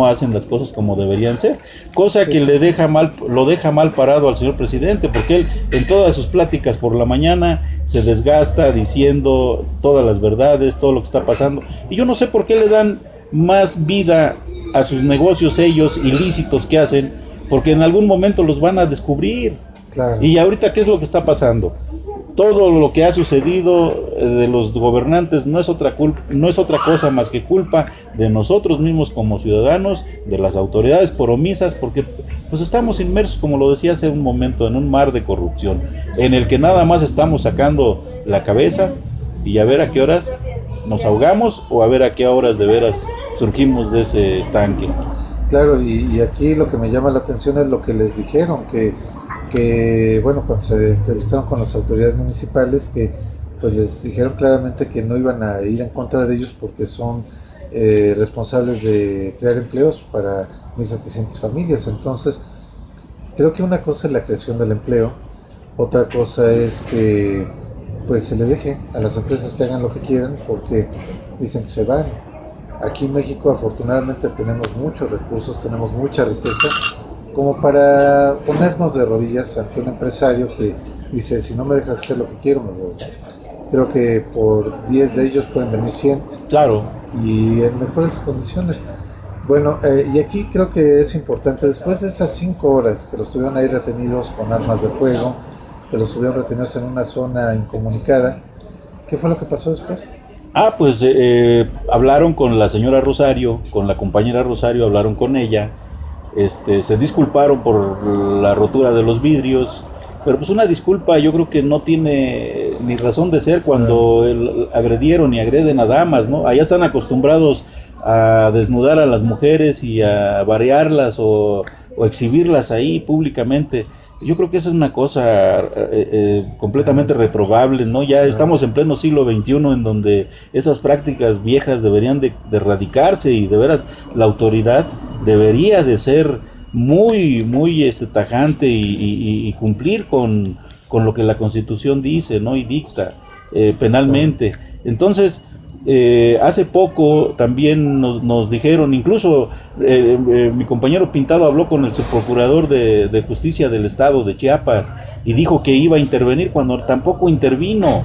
hacen las cosas como deberían ser, cosa que lo deja mal parado al señor presidente, porque él en todas sus pláticas por la mañana se desgasta diciendo todas las verdades, todo lo que está pasando, y yo no sé por qué le dan más vida a sus negocios ellos ilícitos que hacen, porque en algún momento los van a descubrir. Claro. Y ahorita, ¿qué es lo que está pasando? Todo lo que ha sucedido de los gobernantes no es otra cosa más que culpa de nosotros mismos como ciudadanos, de las autoridades por omisas, porque pues estamos inmersos, como lo decía hace un momento, en un mar de corrupción, en el que nada más estamos sacando la cabeza y a ver a qué horas nos ahogamos o a ver a qué horas de veras surgimos de ese estanque. Claro, y aquí lo que me llama la atención es lo que les dijeron, que bueno, cuando se entrevistaron con las autoridades municipales, que pues les dijeron claramente que no iban a ir en contra de ellos porque son responsables de crear empleos para 1,700 familias. Entonces, creo que una cosa es la creación del empleo, otra cosa es que pues se le deje a las empresas que hagan lo que quieran, porque dicen que se van. Aquí en México afortunadamente tenemos muchos recursos, tenemos mucha riqueza, como para ponernos de rodillas ante un empresario que dice, si no me dejas hacer lo que quiero, me voy. Creo que por 10 de ellos pueden venir 100. Claro. Y en mejores condiciones. Bueno, y aquí creo que es importante, después de esas 5 horas que los tuvieron ahí retenidos con armas de fuego, que los tuvieron retenidos en una zona incomunicada, ¿qué fue lo que pasó después? Pues hablaron con la señora Rosario, con la compañera Rosario, hablaron con ella. Se disculparon por la rotura de los vidrios, pero pues una disculpa yo creo que no tiene ni razón de ser cuando agredieron y agreden a damas, ¿no? Allá están acostumbrados a desnudar a las mujeres y a variarlas o exhibirlas ahí públicamente. Yo creo que esa es una cosa completamente reprobable, ¿no? Ya estamos en pleno siglo XXI, en donde esas prácticas viejas deberían de erradicarse, y de veras la autoridad debería de ser muy tajante y cumplir con lo que la Constitución dice, ¿no? Y dicta penalmente. Entonces, hace poco también nos dijeron, incluso mi compañero Pintado habló con el subprocurador de Justicia del Estado de Chiapas y dijo que iba a intervenir cuando tampoco intervino.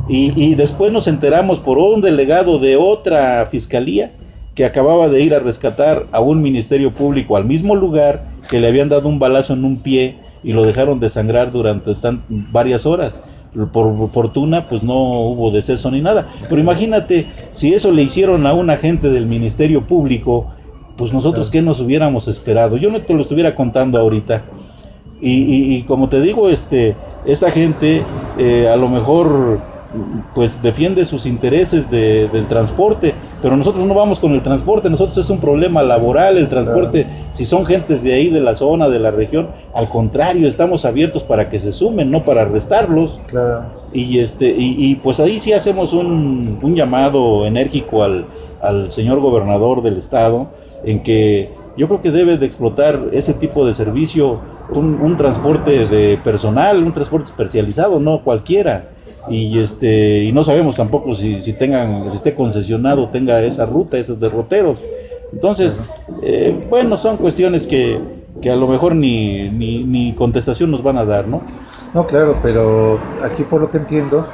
Y después nos enteramos por un delegado de otra fiscalía que acababa de ir a rescatar a un ministerio público al mismo lugar, que le habían dado un balazo en un pie y lo dejaron desangrar durante varias horas. Por fortuna, pues no hubo deceso ni nada. Pero imagínate, si eso le hicieron a un agente del Ministerio Público, pues nosotros qué nos hubiéramos esperado. Yo no te lo estuviera contando ahorita. Y como te digo, esta gente a lo mejor pues defiende sus intereses del transporte, pero nosotros no vamos con el transporte, nosotros es un problema laboral el transporte. Claro. Si son gentes de ahí, de la zona, de la región, al contrario, estamos abiertos para que se sumen, no para arrestarlos. Claro. Y pues ahí sí hacemos un llamado enérgico al señor gobernador del estado, en que yo creo que debe de explotar ese tipo de servicio, un transporte de personal, un transporte especializado, no cualquiera. Y no sabemos tampoco si esté concesionado, tenga esa ruta, esos derroteros. Entonces, bueno, son cuestiones que a lo mejor ni contestación nos van a dar, ¿no? No, claro, pero aquí por lo que entiendo,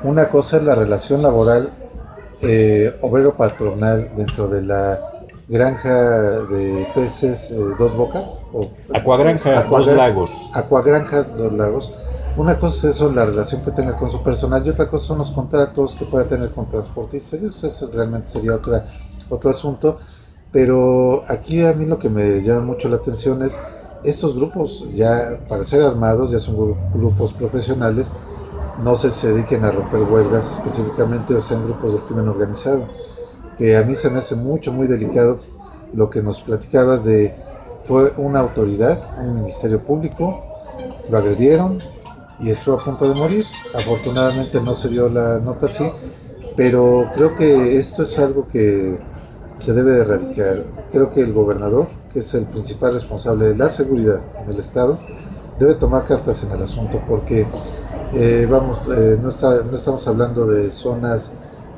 una cosa es la relación laboral obrero-patronal dentro de la granja de peces Dos Bocas. Acuagranja Dos Lagos. Acuagranjas Dos Lagos. Una cosa es eso, la relación que tenga con su personal, y otra cosa son los contratos que pueda tener con transportistas. Eso realmente sería otro asunto. Pero aquí a mí lo que me llama mucho la atención es estos grupos, ya para ser armados, ya son grupos profesionales, no sé si se dediquen a romper huelgas específicamente o sean grupos del crimen organizado. Que a mí se me hace muy delicado lo que nos platicabas fue una autoridad, un ministerio público, lo agredieron y estuvo a punto de morir. Afortunadamente no se dio la nota así, pero creo que esto es algo que se debe de erradicar. Creo que el gobernador, que es el principal responsable de la seguridad en el estado, debe tomar cartas en el asunto, porque no estamos hablando de zonas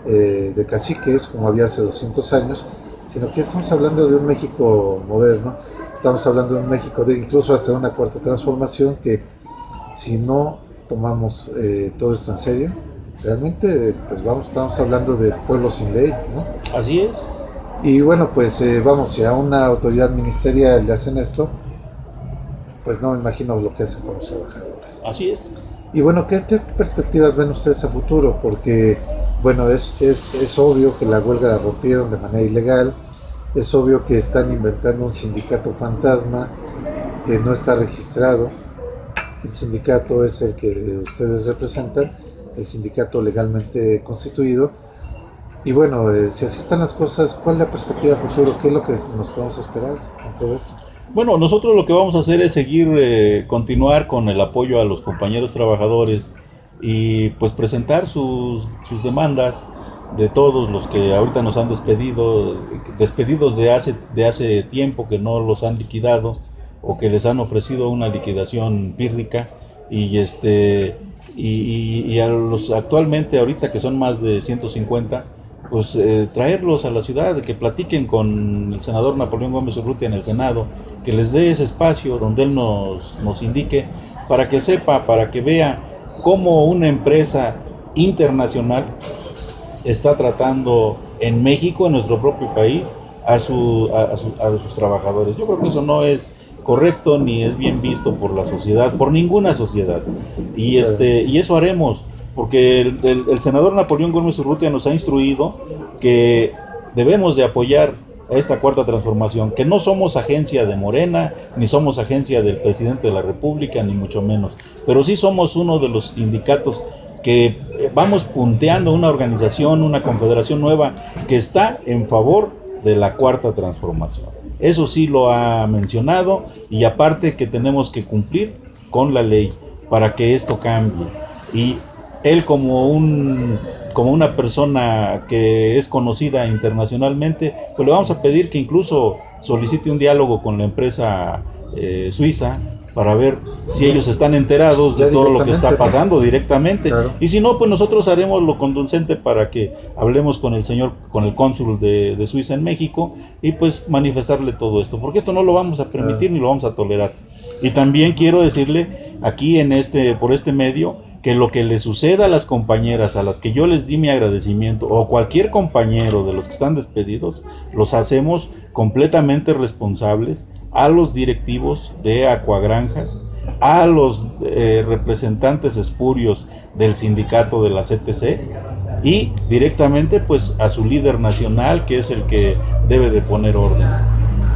de caciques como había hace 200 años, sino que estamos hablando de un México moderno, estamos hablando de un México incluso hasta una cuarta transformación, que si no tomamos todo esto en serio, realmente pues estamos hablando de pueblo sin ley, ¿no? Así es. Y bueno, pues si a una autoridad ministerial le hacen esto, pues no me imagino lo que hacen con los trabajadores. Así es. Y bueno, ¿qué perspectivas ven ustedes a futuro? Porque, bueno, es obvio que la huelga la rompieron de manera ilegal, es obvio que están inventando un sindicato fantasma que no está registrado. El sindicato es el que ustedes representan, el sindicato legalmente constituido. Y bueno, si así están las cosas, ¿cuál es la perspectiva futuro? ¿Qué es lo que nos podemos esperar en todo esto? Bueno, nosotros lo que vamos a hacer es continuar con el apoyo a los compañeros trabajadores y pues presentar sus demandas de todos los que ahorita nos han despedidos de hace tiempo, que no los han liquidado o que les han ofrecido una liquidación pírrica, y a los actualmente ahorita, que son más de 150, pues traerlos a la ciudad, que platiquen con el senador Napoleón Gómez Urrutia en el Senado, que les dé ese espacio donde él nos indique, para que sepa, para que vea cómo una empresa internacional está tratando en México, en nuestro propio país, a sus trabajadores. Yo creo que eso no es correcto ni es bien visto por la sociedad, por ninguna sociedad, y eso haremos, porque el senador Napoleón Gómez Urrutia nos ha instruido que debemos de apoyar a esta cuarta transformación, que no somos agencia de Morena, ni somos agencia del presidente de la República, ni mucho menos, pero sí somos uno de los sindicatos que vamos punteando una organización, una confederación nueva que está en favor de la cuarta transformación. Eso sí lo ha mencionado, y aparte que tenemos que cumplir con la ley para que esto cambie. Y él, como una persona que es conocida internacionalmente, pues le vamos a pedir que incluso solicite un diálogo con la empresa suiza para ver si ellos están enterados de todo lo que está pasando directamente. Claro. Y si no, pues nosotros haremos lo conducente para que hablemos con el señor, con el cónsul de Suiza en México, y pues manifestarle todo esto, porque esto no lo vamos a permitir ni lo vamos a tolerar. Y también quiero decirle aquí por este medio, que lo que le suceda a las compañeras a las que yo les di mi agradecimiento, o cualquier compañero de los que están despedidos, los hacemos completamente responsables a los directivos de Acuagranjas, a los representantes espurios del sindicato de la CTC, y directamente pues a su líder nacional, que es el que debe de poner orden.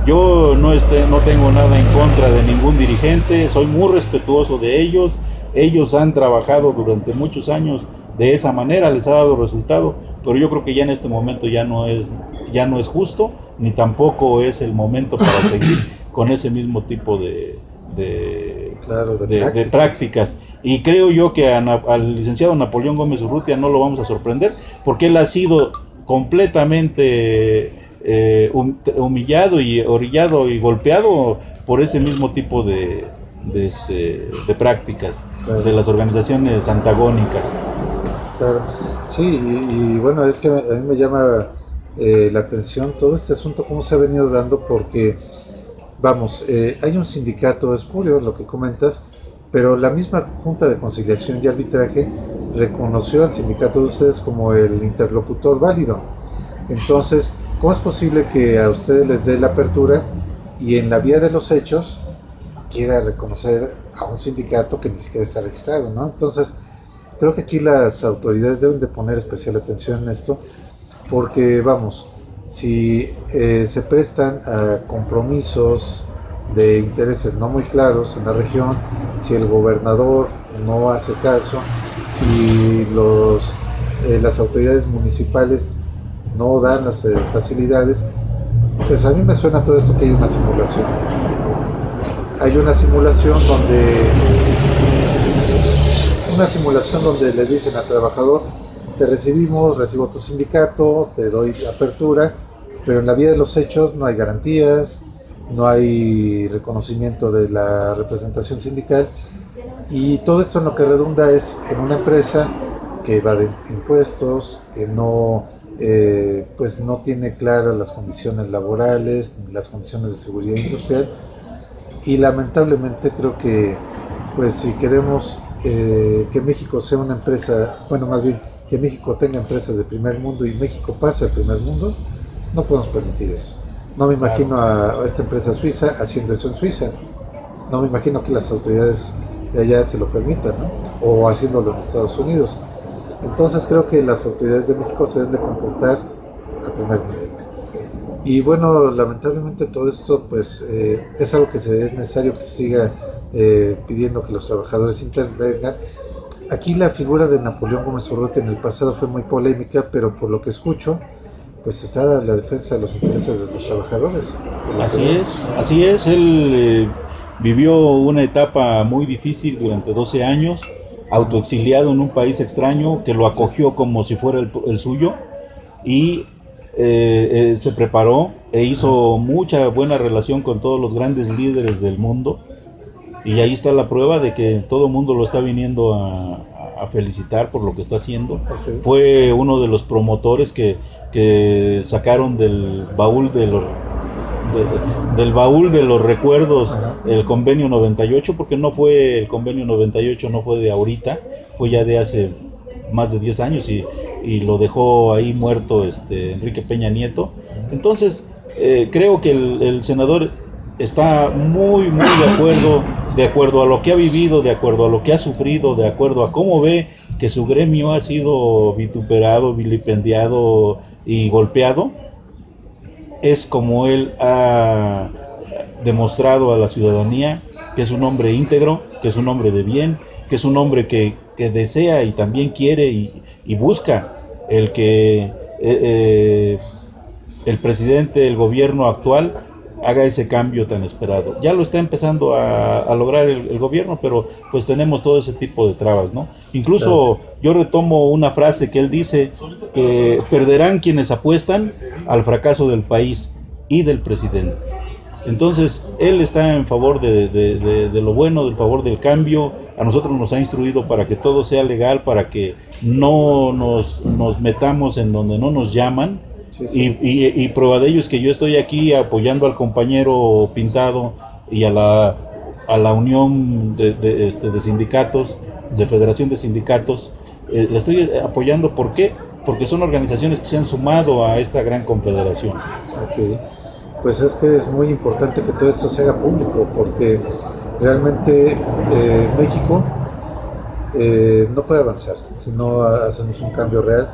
Yo no tengo nada en contra de ningún dirigente, soy muy respetuoso de ellos. Ellos han trabajado durante muchos años de esa manera, les ha dado resultado, pero yo creo que ya en este momento ya no es justo, ni tampoco es el momento para seguir con ese mismo tipo de prácticas. Y creo yo que al licenciado Napoleón Gómez Urrutia no lo vamos a sorprender, porque él ha sido completamente humillado y orillado y golpeado por ese mismo tipo de prácticas, claro, de las organizaciones antagónicas. Claro, sí, y bueno, es que a mí me llama la atención todo este asunto, cómo se ha venido dando, porque, vamos, hay un sindicato espurio, lo que comentas, pero la misma Junta de Conciliación y Arbitraje reconoció al sindicato de ustedes como el interlocutor válido. Entonces, ¿cómo es posible que a ustedes les dé la apertura y en la vía de los hechos quiera reconocer a un sindicato que ni siquiera está registrado, ¿no? Entonces, creo que aquí las autoridades deben de poner especial atención en esto, porque, vamos, si se prestan a compromisos de intereses no muy claros en la región, si el gobernador no hace caso, si las autoridades municipales no dan las facilidades, pues a mí me suena todo esto que hay una simulación. Hay una simulación donde le dicen al trabajador: te recibo tu sindicato, te doy apertura, pero en la vía de los hechos no hay garantías, no hay reconocimiento de la representación sindical, y todo esto en lo que redunda es en una empresa que evade impuestos, que pues no tiene claras las condiciones laborales, las condiciones de seguridad industrial. Y lamentablemente creo que, pues, si queremos que México sea una empresa, bueno, más bien que México tenga empresas de primer mundo y México pase al primer mundo, no podemos permitir eso. No me imagino a esta empresa suiza haciendo eso en Suiza. No me imagino que las autoridades de allá se lo permitan, ¿no? O haciéndolo en Estados Unidos. Entonces creo que las autoridades de México se deben de comportar a primer nivel. Y bueno, lamentablemente todo esto pues es algo que es necesario que se siga pidiendo que los trabajadores intervengan. Aquí la figura de Napoleón Gómez Urrutia en el pasado fue muy polémica, pero por lo que escucho, pues está la defensa de los intereses de los trabajadores. Así es, él vivió una etapa muy difícil durante 12 años, autoexiliado en un país extraño que lo acogió como si fuera el suyo, y se preparó e hizo mucha buena relación con todos los grandes líderes del mundo, y ahí está la prueba de que todo el mundo lo está viniendo a felicitar por lo que está haciendo. Okay. Fue uno de los promotores que sacaron del baúl de los recuerdos, ajá, el convenio 98, porque el convenio 98 no fue de ahorita, fue ya de hace más de 10 años y lo dejó ahí muerto Enrique Peña Nieto. Entonces creo que el senador está muy de acuerdo a lo que ha vivido, de acuerdo a lo que ha sufrido, de acuerdo a cómo ve que su gremio ha sido vituperado, vilipendiado y golpeado. Es como él ha demostrado a la ciudadanía que es un hombre íntegro, que es un hombre de bien, que es un hombre que desea y también quiere y busca el que el presidente, el gobierno actual haga ese cambio tan esperado. Ya lo está empezando a lograr el gobierno, pero pues tenemos todo ese tipo de trabas, ¿no? Incluso yo retomo una frase que él dice, que perderán quienes apuestan al fracaso del país y del presidente. Entonces, él está en favor de lo bueno, del favor del cambio. A nosotros nos ha instruido para que todo sea legal, para que no nos metamos en donde no nos llaman. Sí, sí. Y prueba de ello es que yo estoy aquí apoyando al compañero Pintado y a la unión de sindicatos, de federación de sindicatos. Le estoy apoyando, ¿por qué? Porque son organizaciones que se han sumado a esta gran confederación. Ok. Pues es que es muy importante que todo esto se haga público, porque realmente México no puede avanzar si no hacemos un cambio real.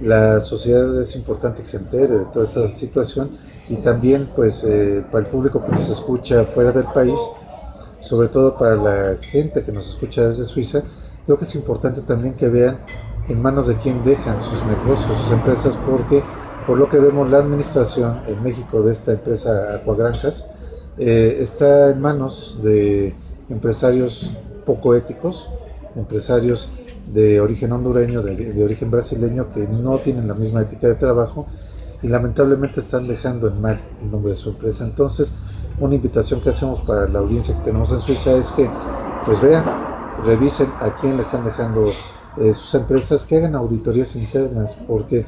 La sociedad es importante que se entere de toda esta situación, y también pues para el público que nos escucha fuera del país, sobre todo para la gente que nos escucha desde Suiza, creo que es importante también que vean en manos de quién dejan sus negocios, sus empresas, porque por lo que vemos la administración en México de esta empresa Aquagranjas está en manos de empresarios poco éticos, empresarios de origen hondureño, de origen brasileño, que no tienen la misma ética de trabajo y lamentablemente están dejando en mal el nombre de su empresa. Entonces, una invitación que hacemos para la audiencia que tenemos en Suiza es que pues vean, revisen a quién le están dejando sus empresas, que hagan auditorías internas, porque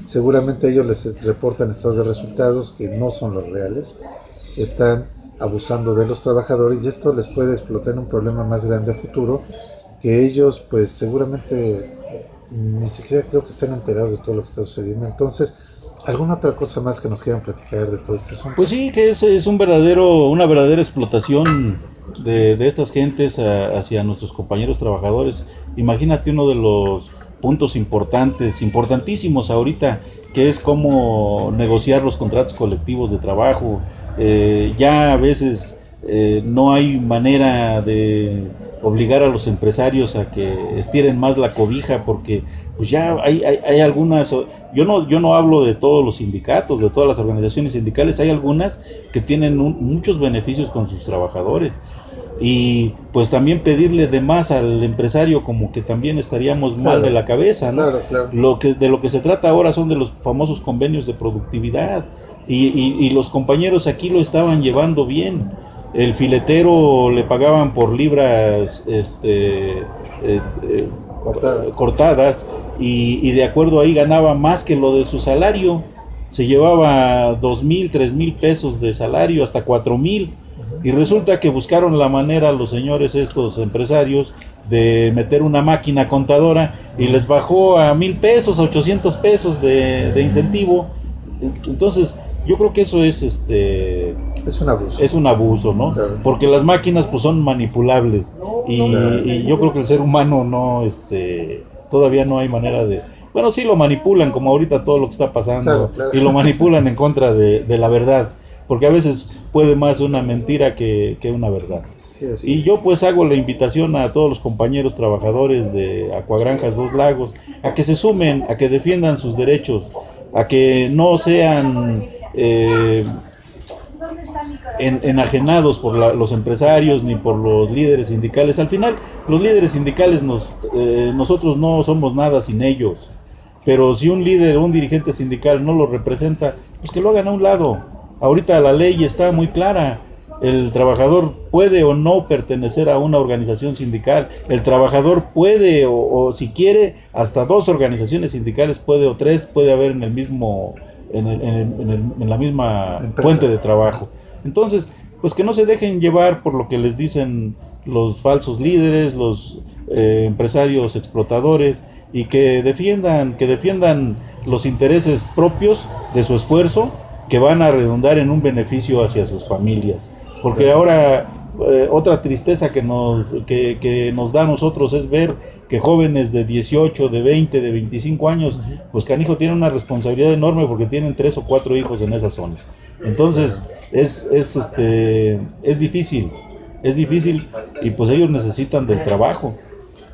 seguramente ellos les reportan estados de resultados que no son los reales, están abusando de los trabajadores, y esto les puede explotar en un problema más grande a futuro, que ellos pues seguramente ni siquiera creo que estén enterados de todo lo que está sucediendo. Entonces, ¿alguna otra cosa más que nos quieran platicar de todo este asunto? Pues sí, que es una verdadera explotación de estas gentes hacia nuestros compañeros trabajadores. Imagínate uno de los puntos importantísimos ahorita, que es cómo negociar los contratos colectivos de trabajo. Ya a veces no hay manera de obligar a los empresarios a que estiren más la cobija, porque pues ya hay algunas, yo no hablo de todos los sindicatos, de todas las organizaciones sindicales, hay algunas que tienen muchos beneficios con sus trabajadores, y pues también pedirle de más al empresario como que también estaríamos mal de la cabeza, ¿no? Claro. De lo que se trata ahora son de los famosos convenios de productividad, y los compañeros aquí lo estaban llevando bien. El filetero le pagaban por libras cortadas, y de acuerdo ahí ganaba más que lo de su salario. Se llevaba 2,000, 3,000 pesos de salario, hasta 4,000. Y resulta que buscaron la manera los señores, estos empresarios, de meter una máquina contadora, y les bajó a 1,000 pesos, a 800 pesos de incentivo. Entonces, yo creo que eso es es un abuso, ¿no? Claro. Porque las máquinas pues son manipulables, y yo creo que el ser humano no, todavía no hay manera de, bueno, sí lo manipulan, como ahorita todo lo que está pasando, claro. y lo manipulan en contra de la verdad, porque a veces puede más una mentira que una verdad. Sí, y yo pues hago la invitación a todos los compañeros trabajadores de Aquagranjas Dos Lagos a que se sumen, a que defiendan sus derechos, a que no sean enajenados por los empresarios ni por los líderes sindicales. Al final, los líderes sindicales nosotros no somos nada sin ellos, pero si un líder o un dirigente sindical no lo representa, pues que lo hagan a un lado. Ahorita la ley está muy clara. El trabajador puede o no pertenecer a una organización sindical. El trabajador puede o si quiere hasta 2 organizaciones sindicales puede, o 3 puede haber en el mismo en la misma empresa, fuente de trabajo. Entonces, pues que no se dejen llevar por lo que les dicen los falsos líderes, los empresarios explotadores, y que defiendan los intereses propios de su esfuerzo, que van a redundar en un beneficio hacia sus familias. Porque ahora otra tristeza que nos da a nosotros es ver que jóvenes de 18, de 20, de 25 años, pues canijo, tienen una responsabilidad enorme porque tienen 3 o 4 hijos en esa zona. Entonces es difícil, y pues ellos necesitan del trabajo,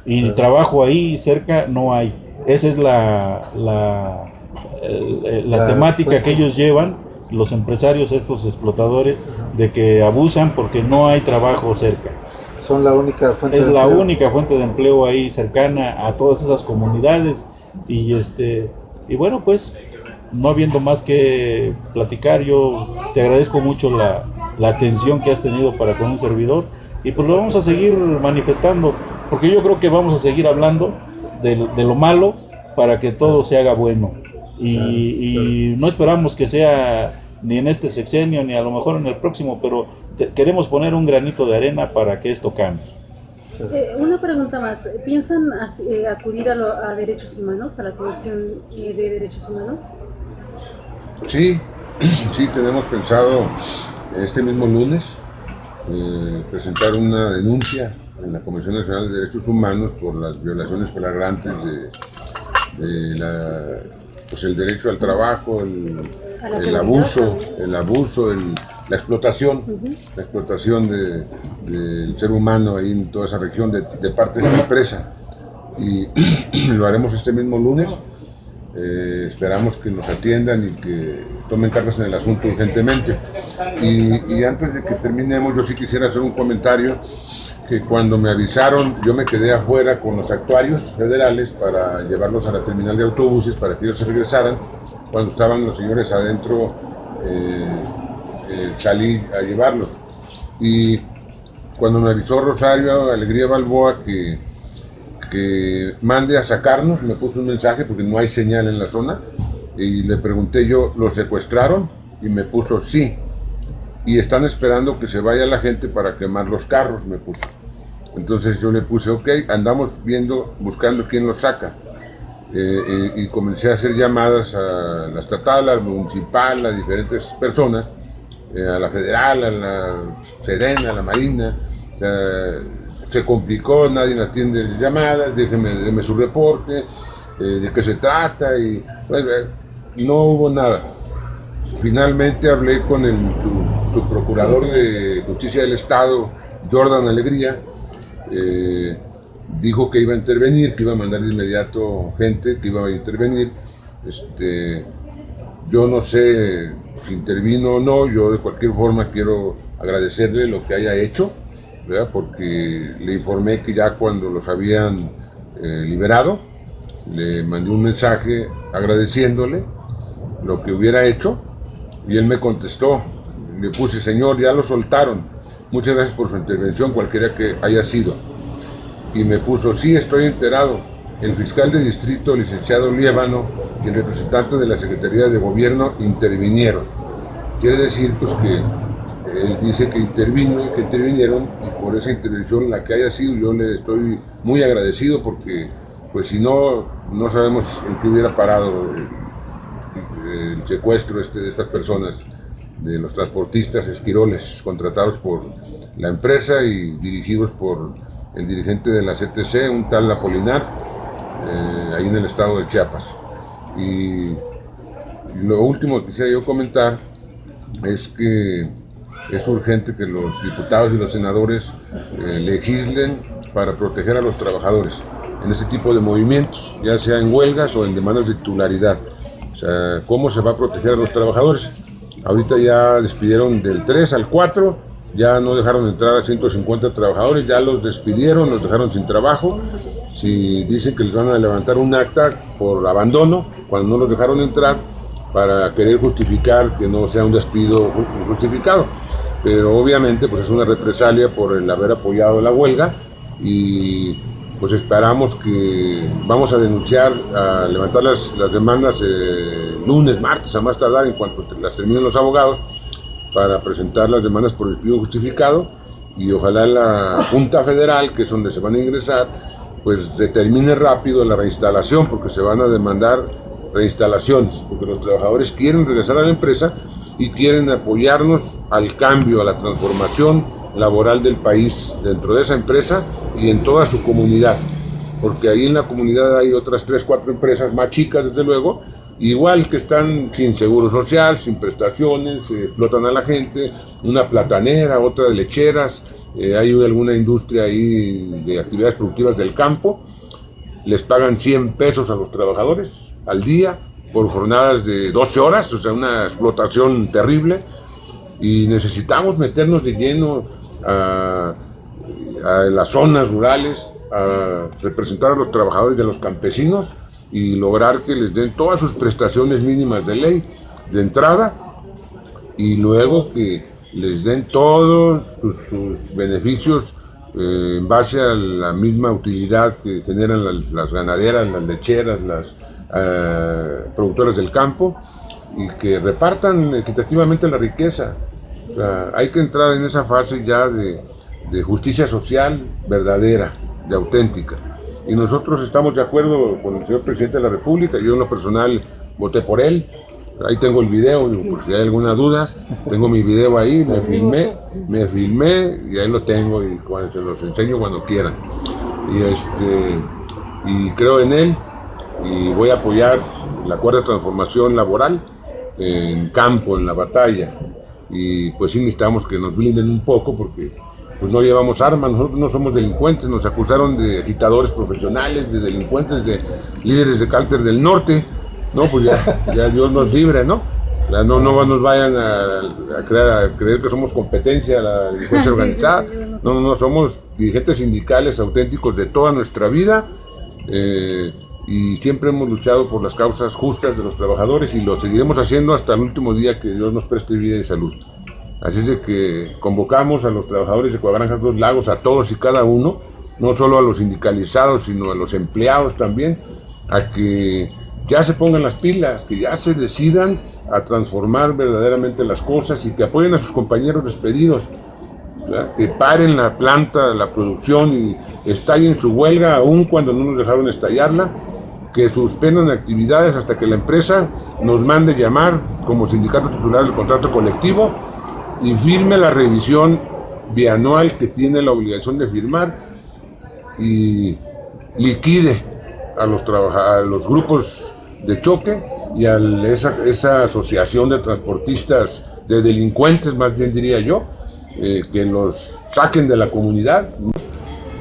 y el trabajo ahí cerca no hay. Esa es la temática que ellos llevan, los empresarios, estos explotadores, de que abusan porque no hay trabajo cerca. Son la única fuente de empleo. Es la única fuente de empleo ahí cercana a todas esas comunidades, y bueno, pues no habiendo más que platicar, yo te agradezco mucho la atención que has tenido para con un servidor, y pues lo vamos a seguir manifestando, porque yo creo que vamos a seguir hablando de lo malo para que todo se haga bueno, y no esperamos que sea ni en este sexenio ni a lo mejor en el próximo, pero queremos poner un granito de arena para que esto cambie. Una pregunta más, ¿piensan acudir a derechos humanos, a la Comisión de Derechos Humanos? Sí, sí, tenemos pensado este mismo lunes presentar una denuncia en la Comisión Nacional de Derechos Humanos por las violaciones flagrantes de pues el derecho al trabajo, el abuso, la explotación, la explotación del ser humano ahí en toda esa región de parte de esta empresa. Y lo haremos este mismo lunes. Esperamos que nos atiendan y que tomen cartas en el asunto urgentemente. Y antes de que terminemos, yo sí quisiera hacer un comentario, que cuando me avisaron, yo me quedé afuera con los actuarios federales para llevarlos a la terminal de autobuses para que ellos se regresaran. Cuando estaban los señores adentro, salí a llevarlos. Y cuando me avisó Rosario Alegría Balboa que mande a sacarnos, me puso un mensaje porque no hay señal en la zona, y le pregunté yo, ¿los secuestraron? Y me puso sí, y están esperando que se vaya la gente para quemar los carros, me puso. Entonces yo le puse, ok, andamos buscando quién los saca, y comencé a hacer llamadas a la estatal, al municipal, a diferentes personas, a la federal, a la Sedena, a la Marina. O sea, se complicó, nadie atiende las llamadas, déjeme su reporte, de qué se trata, y bueno, no hubo nada. Finalmente hablé con su procurador de Justicia del Estado, Jordan Alegría, dijo que iba a intervenir, que iba a mandar de inmediato gente, que iba a intervenir. Yo no sé si intervino o no, yo de cualquier forma quiero agradecerle lo que haya hecho, ¿verdad? Porque le informé que ya cuando los habían liberado, le mandé un mensaje agradeciéndole lo que hubiera hecho, y él me contestó, le puse, señor, ya lo soltaron, muchas gracias por su intervención, cualquiera que haya sido. Y me puso, sí, estoy enterado, el fiscal de distrito, licenciado Liévano, y el representante de la Secretaría de Gobierno intervinieron. Quiere decir pues que él dice que intervinieron, y por esa intervención, la que haya sido, yo le estoy muy agradecido, porque pues si no, no sabemos en qué hubiera parado el secuestro de estas personas, de los transportistas esquiroles contratados por la empresa y dirigidos por el dirigente de la CTC, un tal Apolinar, ahí en el estado de Chiapas. Y lo último que quisiera yo comentar es que es urgente que los diputados y los senadores legislen para proteger a los trabajadores en este tipo de movimientos, ya sea en huelgas o en demandas de titularidad. O sea, ¿cómo se va a proteger a los trabajadores? Ahorita ya despidieron del 3 al 4, ya no dejaron entrar a 150 trabajadores, ya los despidieron, los dejaron sin trabajo. Si dicen que les van a levantar un acta por abandono, cuando no los dejaron entrar, para querer justificar que no sea un despido justificado. Pero obviamente pues es una represalia por el haber apoyado la huelga, y pues esperamos que vamos a denunciar, a levantar las demandas lunes, martes, a más tardar, en cuanto las terminen los abogados, para presentar las demandas por despido justificado, y ojalá la Junta Federal, que es donde se van a ingresar, pues determine rápido la reinstalación, porque se van a demandar reinstalaciones, porque los trabajadores quieren regresar a la empresa y quieren apoyarnos al cambio, a la transformación laboral del país dentro de esa empresa y en toda su comunidad, porque ahí en la comunidad hay otras 3, 4 empresas más chicas, desde luego, igual, que están sin seguro social, sin prestaciones, explotan a la gente, una platanera, otra de lecheras, hay alguna industria ahí de actividades productivas del campo, les pagan 100 pesos a los trabajadores al día por jornadas de 12 horas, o sea, una explotación terrible, y necesitamos meternos de lleno a las zonas rurales, a representar a los trabajadores y a los campesinos, y lograr que les den todas sus prestaciones mínimas de ley de entrada, y luego que les den todos sus beneficios en base a la misma utilidad que generan las ganaderas, las lecheras, las productoras del campo, y que repartan equitativamente la riqueza. O sea, hay que entrar en esa fase ya de justicia social verdadera, de auténtica. Y nosotros estamos de acuerdo con el señor presidente de la República. Yo en lo personal voté por él. Ahí tengo el video, por si hay alguna duda, tengo mi video ahí, me filmé y ahí lo tengo y se los enseño cuando quieran. Y creo en él y voy a apoyar la cuarta transformación laboral en campo, en la batalla. Y pues sí necesitamos que nos blinden un poco porque pues no llevamos armas, nosotros no somos delincuentes, nos acusaron de agitadores profesionales, de delincuentes, de líderes de cártel del norte. No, pues ya Dios nos libre, ¿no? No nos vayan a creer que somos competencia de la delincuencia organizada. No, somos dirigentes sindicales auténticos de toda nuestra vida y siempre hemos luchado por las causas justas de los trabajadores y lo seguiremos haciendo hasta el último día que Dios nos preste vida y salud. Así es de que convocamos a los trabajadores de Coagranjas Dos Lagos, a todos y cada uno, no solo a los sindicalizados, sino a los empleados también, a que ya se pongan las pilas, que ya se decidan a transformar verdaderamente las cosas y que apoyen a sus compañeros despedidos, ¿verdad? Que paren la planta, la producción y estallen su huelga aun cuando no nos dejaron estallarla, que suspendan actividades hasta que la empresa nos mande llamar como sindicato titular del contrato colectivo y firme la revisión bianual que tiene la obligación de firmar y liquide a los grupos de choque y a esa asociación de transportistas, de delincuentes más bien diría yo, que los saquen de la comunidad.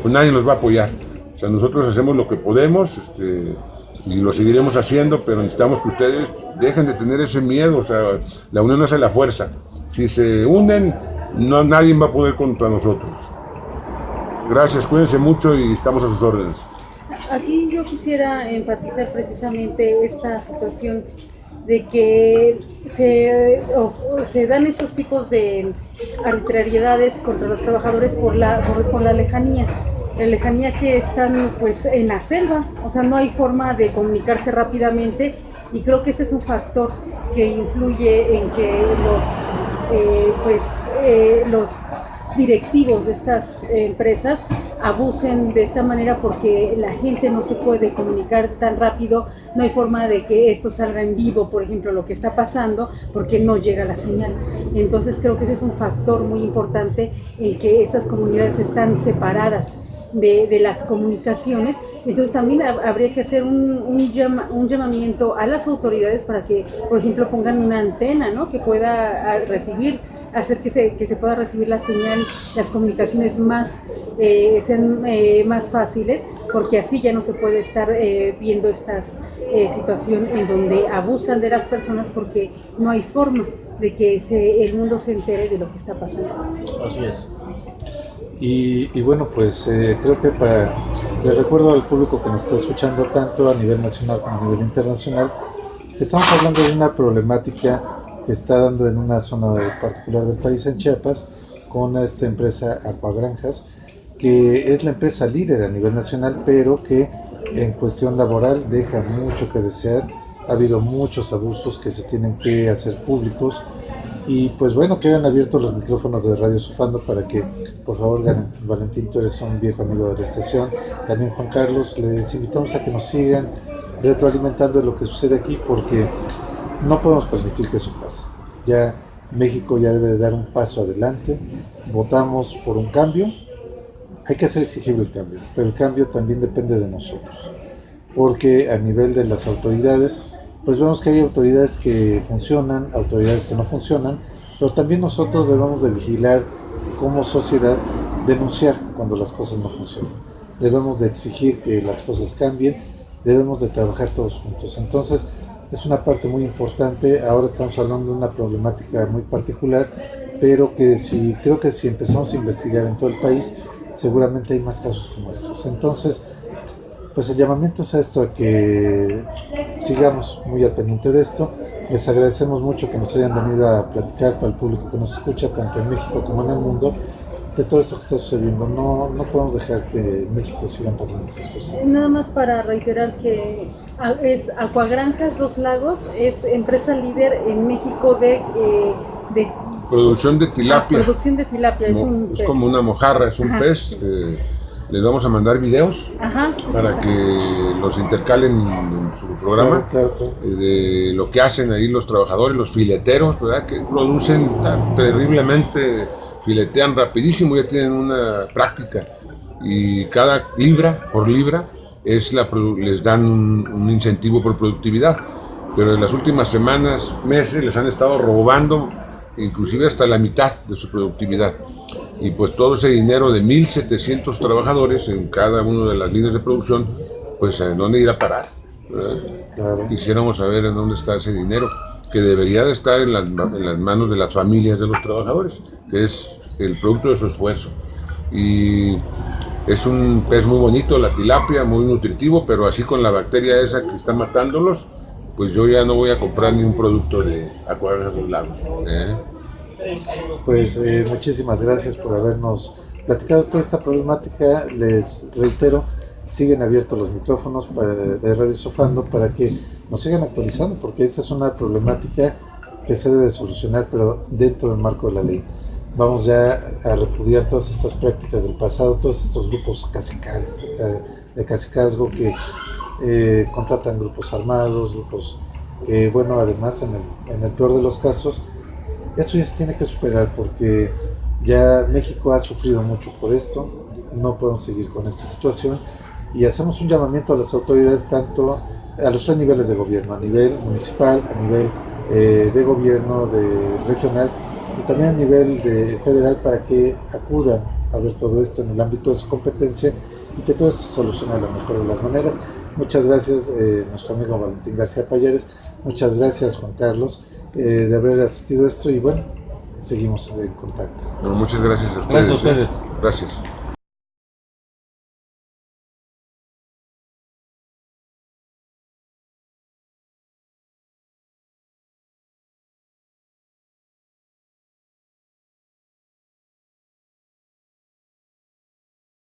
Pues nadie nos va a apoyar. O sea, nosotros hacemos lo que podemos y lo seguiremos haciendo, pero necesitamos que ustedes dejen de tener ese miedo. O sea, la unión hace la fuerza. Si se unen, nadie va a poder contra nosotros. Gracias, cuídense mucho y estamos a sus órdenes. Aquí yo quisiera enfatizar precisamente esta situación de que se dan estos tipos de arbitrariedades contra los trabajadores por la lejanía. La lejanía que están pues en la selva, o sea, no hay forma de comunicarse rápidamente y creo que ese es un factor que influye en que los directivos de estas empresas abusen de esta manera porque la gente no se puede comunicar tan rápido, no hay forma de que esto salga en vivo, por ejemplo, lo que está pasando, porque no llega la señal. Entonces creo que ese es un factor muy importante en que estas comunidades están separadas de las comunicaciones. Entonces también habría que hacer un llamamiento a las autoridades para que, por ejemplo, pongan una antena, ¿no?, que pueda hacer que se pueda recibir la señal, las comunicaciones sean más fáciles, porque así ya no se puede estar viendo estas situación en donde abusan de las personas porque no hay forma de que el mundo se entere de lo que está pasando. Así es. Y bueno, pues creo que le recuerdo al público que nos está escuchando tanto a nivel nacional como a nivel internacional, que estamos hablando de una problemática que está dando en una zona particular del país, en Chiapas, con esta empresa Coagranjas, que es la empresa líder a nivel nacional, pero que en cuestión laboral deja mucho que desear. Ha habido muchos abusos que se tienen que hacer públicos. Y pues bueno, quedan abiertos los micrófonos de Radio Sofando para que, por favor, Valentín, tú eres un viejo amigo de la estación, también Juan Carlos, les invitamos a que nos sigan retroalimentando de lo que sucede aquí, porque no podemos permitir que eso pase. Ya México ya debe de dar un paso adelante. Votamos por un cambio, hay que hacer exigible el cambio, pero el cambio también depende de nosotros, porque a nivel de las autoridades, pues vemos que hay autoridades que funcionan, autoridades que no funcionan, pero también nosotros debemos de vigilar como sociedad, denunciar cuando las cosas no funcionan. Debemos de exigir que las cosas cambien, debemos de trabajar todos juntos. Entonces, es una parte muy importante. Ahora estamos hablando de una problemática muy particular, pero que creo que si empezamos a investigar en todo el país, seguramente hay más casos como estos. Entonces, pues el llamamiento es a esto, a que sigamos muy al pendiente de esto, Les agradecemos mucho que nos hayan venido a platicar para el público que nos escucha tanto en México como en el mundo de todo esto que está sucediendo. No podemos dejar que en México sigan pasando esas cosas. Nada más para reiterar que es Aquagranjas Dos Lagos, es empresa líder en México de Producción de tilapia. producción de tilapia. Es un Es pez. como una mojarra, es un Ajá. pez. Les vamos a mandar videos Ajá. para que los intercalen en su programa, Claro. de lo que hacen ahí los trabajadores, los fileteros, ¿verdad? Que producen tan terriblemente, filetean rapidísimo, ya tienen una práctica, y cada libra por libra les dan un incentivo por productividad, pero en las últimas semanas, meses, les han estado robando inclusive hasta la mitad de su productividad. Y pues todo ese dinero de 1.700 trabajadores en cada una de las líneas de producción, pues ¿en dónde ir a parar? ¿Verdad? Claro. Quisiéramos saber en dónde está ese dinero, que debería de estar en las manos de las familias de los trabajadores, que es el producto de su esfuerzo. Y es un pez muy bonito, la tilapia, muy nutritivo, pero así con la bacteria esa que está matándolos, pues yo ya no voy a comprar ni un producto de Aquagranjas Dos Lagos. Pues muchísimas gracias por habernos platicado toda esta problemática. Les reitero, siguen abiertos los micrófonos de Radio Sofando para que nos sigan actualizando, porque esta es una problemática que se debe solucionar, pero dentro del marco de la ley. Vamos ya a repudiar todas estas prácticas del pasado, todos estos grupos cacicales, de cacicazgo que contratan grupos armados, grupos que, bueno, además en el peor de los casos, eso ya se tiene que superar, porque ya México ha sufrido mucho por esto. No podemos seguir con esta situación y hacemos un llamamiento a las autoridades, tanto a los tres niveles de gobierno, a nivel municipal, a nivel de gobierno regional y también a nivel federal, para que acudan a ver todo esto en el ámbito de su competencia y que todo esto se solucione de la mejor de las maneras. Muchas gracias, nuestro amigo Valentín García Payares. Muchas gracias, Juan Carlos, de haber asistido a esto, y bueno, seguimos en contacto. Bueno, muchas gracias a ustedes. Gracias a ustedes. Gracias.